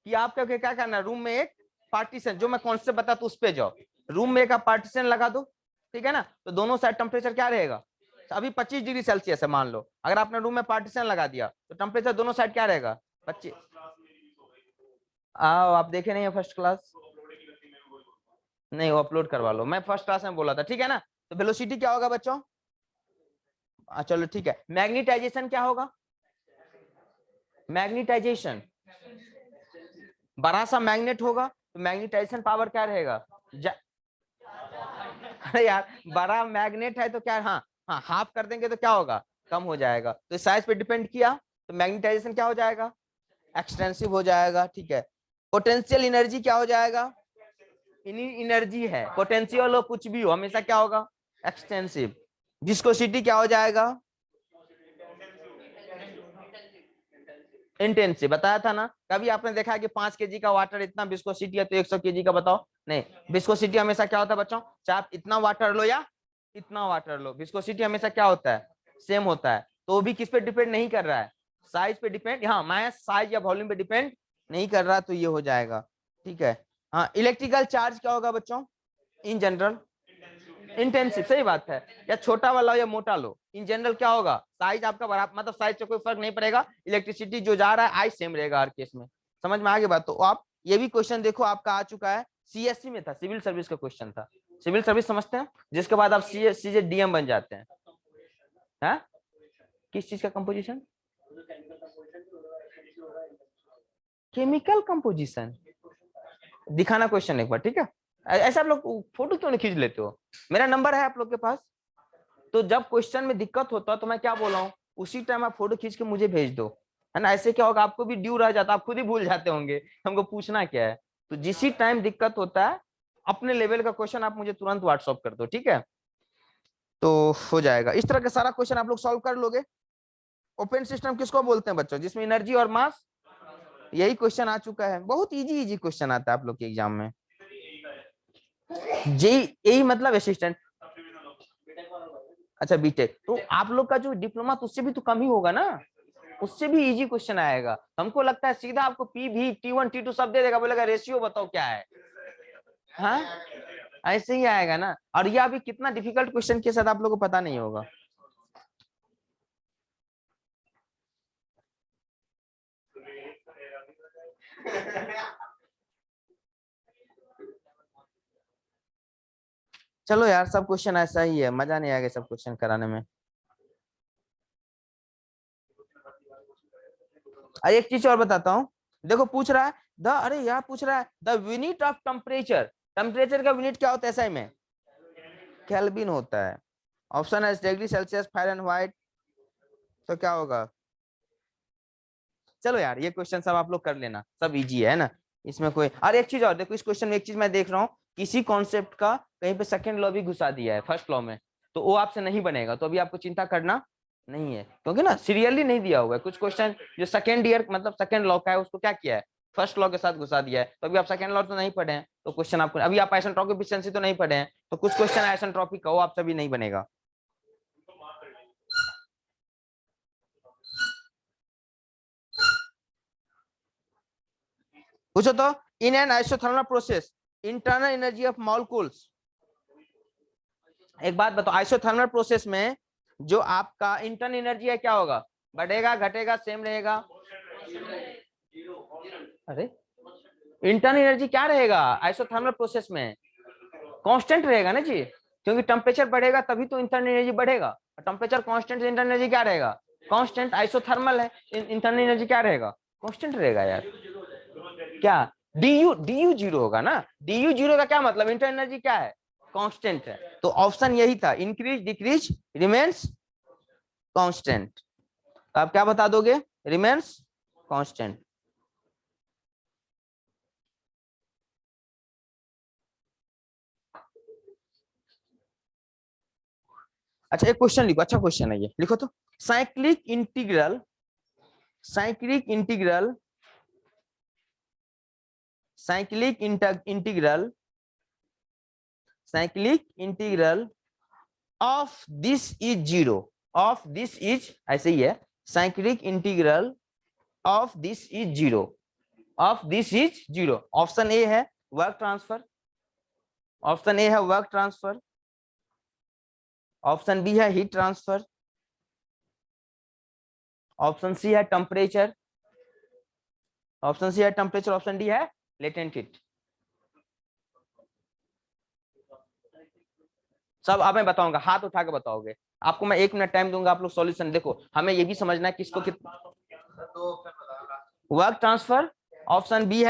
कि आपको क्या करना है, रूम में एक पार्टीशन, जो मैं कॉन्सेप्ट बता तो उस पे जाओ। रूम में एक आप पार्टीशन लगा दो, ठीक है ना, तो दोनों साइड टेम्परेचर क्या रहेगा? अभी 25 डिग्री सेल्सियस है मान लो, अगर आपने रूम में पार्टीशन लगा दिया तो टेम्परेचर दोनों साइड क्या रहेगा? 25। आओ, आप देखे नहीं है फर्स्ट क्लास? नहीं, वो अपलोड करवा लो, मैं फर्स्ट क्लास में बोला था, ठीक है ना। तो वेलोसिटी क्या होगा बच्चों? चलो ठीक है। मैग्नेटाइजेशन क्या होगा? मैग्नेटाइजेशन, बड़ा सा मैग्नेट होगा तो मैग्नेटाइजेशन पावर क्या रहेगा? अरे यार, बड़ा मैग्नेट है तो क्या, हाँ हाँ, हाफ कर देंगे तो क्या होगा? कम हो जाएगा। तो साइज पे डिपेंड किया तो मैग्नेटाइजेशन क्या हो जाएगा? एक्सटेंसिव हो जाएगा, ठीक है। पोटेंशियल एनर्जी क्या हो जाएगा? एनर्जी है, पोटेंशियल हो कुछ भी हो, हमेशा क्या होगा? एक्सटेंसिव। विस्कोसिटी क्या हो जाएगा? इंटेंसिव। बताया था ना, कभी आपने देखा कि 5 kg का वाटर इतना विस्कोसिटी है तो 100 kg का बताओ? नहीं, विस्कोसिटी हमेशा क्या होता है बच्चों? चाहे आप इतना वाटर लो या इतना वाटर लो, विस्कोसिटी हमेशा क्या होता है? सेम होता है। तो वो भी किस पे डिपेंड नहीं कर रहा है? साइज पे डिपेंड। हाँ, मैं साइज या वॉल्यूम पे डिपेंड नहीं कर रहा, तो ये हो जाएगा, ठीक है। हाँ, इलेक्ट्रिकल चार्ज क्या होगा बच्चों इन जनरल? इंटेंसिव। सही बात है, या छोटा वाला या मोटा लो, इन जनरल क्या होगा? साइज आपका बराबर, मतलब साइज से कोई फर्क नहीं पड़ेगा, इलेक्ट्रिसिटी जो जा रहा है आई सेम रहेगा हर केस में। समझ में आ गई बात? तो आप ये भी क्वेश्चन देखो आपका आ चुका है, सीएससी में था, सिविल सर्विस का क्वेश्चन था। सिविल सर्विस समझते हैं, जिसके बाद आप सीजे डीएम बन जाते हैं। है किस चीज का कंपोजिशन? Chemical composition. दिखाना क्वेश्चन एक बार, ठीक है। ऐसा आप लोग फोटो क्यों नहीं खींच लेते हो? मेरा नंबर है आप लोग के पास, तो जब क्वेश्चन में दिक्कत होता तो मैं क्या बोला हूँ, उसी टाइम आप फोटो खींच के मुझे भेज दो, है ना। ऐसे क्या होगा, आपको भी ड्यू रह जाता, आप खुद ही भूल जाते होंगे हमको पूछना क्या है। तो जिस टाइम दिक्कत होता है, अपने लेवल का क्वेश्चन आप मुझे तुरंत व्हाट्सअप कर दो, ठीक है। तो हो जाएगा, इस तरह का सारा क्वेश्चन आप लोग सॉल्व कर लोगे। ओपन सिस्टम किसको बोलते हैं बच्चों? जिसमें एनर्जी और मास, यही क्वेश्चन आ चुका है। बहुत इजी इजी क्वेश्चन आता है आप लोग के एग्जाम में। जेई, यही मतलब असिस्टेंट। अच्छा, बीटेक तो आप लोग का जो डिप्लोमा तो उससे भी तो कम ही होगा ना, उससे भी इजी क्वेश्चन आएगा। हमको लगता है सीधा आपको पी भी T1 T2 सब दे देगा, बोलेगा रेशियो बताओ क्या है। हाँ, ऐसे ही आएगा ना। और ये अभी कितना डिफिकल्ट क्वेश्चन के साथ आप लोगों को पता नहीं होगा। चलो यार, सब क्वेश्चन ऐसा ही है, मजा नहीं आएगा सब क्वेश्चन कराने में। अरे एक चीज और बताता हूँ, देखो पूछ रहा है अरे यार पूछ रहा है the unit of temperature. Temperature का यूनिट क्या होता है ऐसा ही में? केल्विन होता है। ऑप्शन है डिग्री सेल्सियस, फ़ारेनहाइट, तो क्या होगा? चलो यार, ये क्वेश्चन सब आप लोग कर लेना, सब इजी है ना, इसमें कोई। और एक चीज और देखो, इस क्वेश्चन में एक चीज मैं देख रहा हूँ, किसी कॉन्सेप्ट का कहीं पे सेकंड लॉ भी घुसा दिया है फर्स्ट लॉ में, तो वो आपसे नहीं बनेगा, तो अभी आपको चिंता करना नहीं है, क्योंकि ना सीरियली नहीं दिया हुआ है। कुछ क्वेश्चन जो सेकंड ईयर मतलब सेकंड लॉ का है, उसको क्या किया है, फर्स्ट लॉ के साथ घुसा दिया है। तो अभी आप सेकंड लॉ तो नहीं पढ़े हैं, तो क्वेश्चन आपको, अभी आप आइसेंट्रोपिक एफिशिएंसी तो नहीं पढ़े हैं, तो कुछ क्वेश्चन आइसेंट्रोपिक का वो आप सभी नहीं बनेगा। पूछो तो, in an isothermal process internal energy of molecules. एक बात बताओ, आइसोथर्मल प्रोसेस में जो आपका इंटरनल एनर्जी है क्या होगा? बढ़ेगा घटेगा सेम रहेगा? अरे इंटरनल एनर्जी क्या रहेगा आइसोथर्मल प्रोसेस में? कांस्टेंट रहेगा ना जी, क्योंकि टेम्परेचर बढ़ेगा तभी तो इंटरनल एनर्जी बढ़ेगा। टेम्परेचर कांस्टेंट, इंटरनल एनर्जी क्या रहेगा? कांस्टेंट। आइसोथर्मल है, इंटरनल एनर्जी क्या रहेगा? कांस्टेंट रहेगा यार। क्या डी यू जीरो होगा ना? डी यू जीरो का क्या मतलब? इंटरनल एनर्जी क्या है? कांस्टेंट है। तो ऑप्शन यही था, इंक्रीज डिक्रीज रिमेन्स कांस्टेंट। तो आप क्या बता दोगे? Remains constant. अच्छा एक क्वेश्चन लिखो, अच्छा क्वेश्चन है ये, लिखो तो। Cyclic integral, cyclic integral, cyclic integral, cyclic integral of this is zero, of this is, ऐसे ही है, cyclic integral of this is zero, of this is zero. Option A है वर्क ट्रांसफर, ऑप्शन ए है वर्क ट्रांसफर, ऑप्शन बी है हीट ट्रांसफर, ऑप्शन सी है टेम्परेचर, ऑप्शन सी है टेम्परेचर, ऑप्शन डी है लेटेंट हीट। सब अब मैं बताऊंगा, हाथ उठा के बताओगे। आपको मैं 1 मिनट टाइम दूंगा, आप लोग सॉल्यूशन देखो। हमें ये भी समझना है किसको कितना वर्क ट्रांसफर। ऑप्शन बी है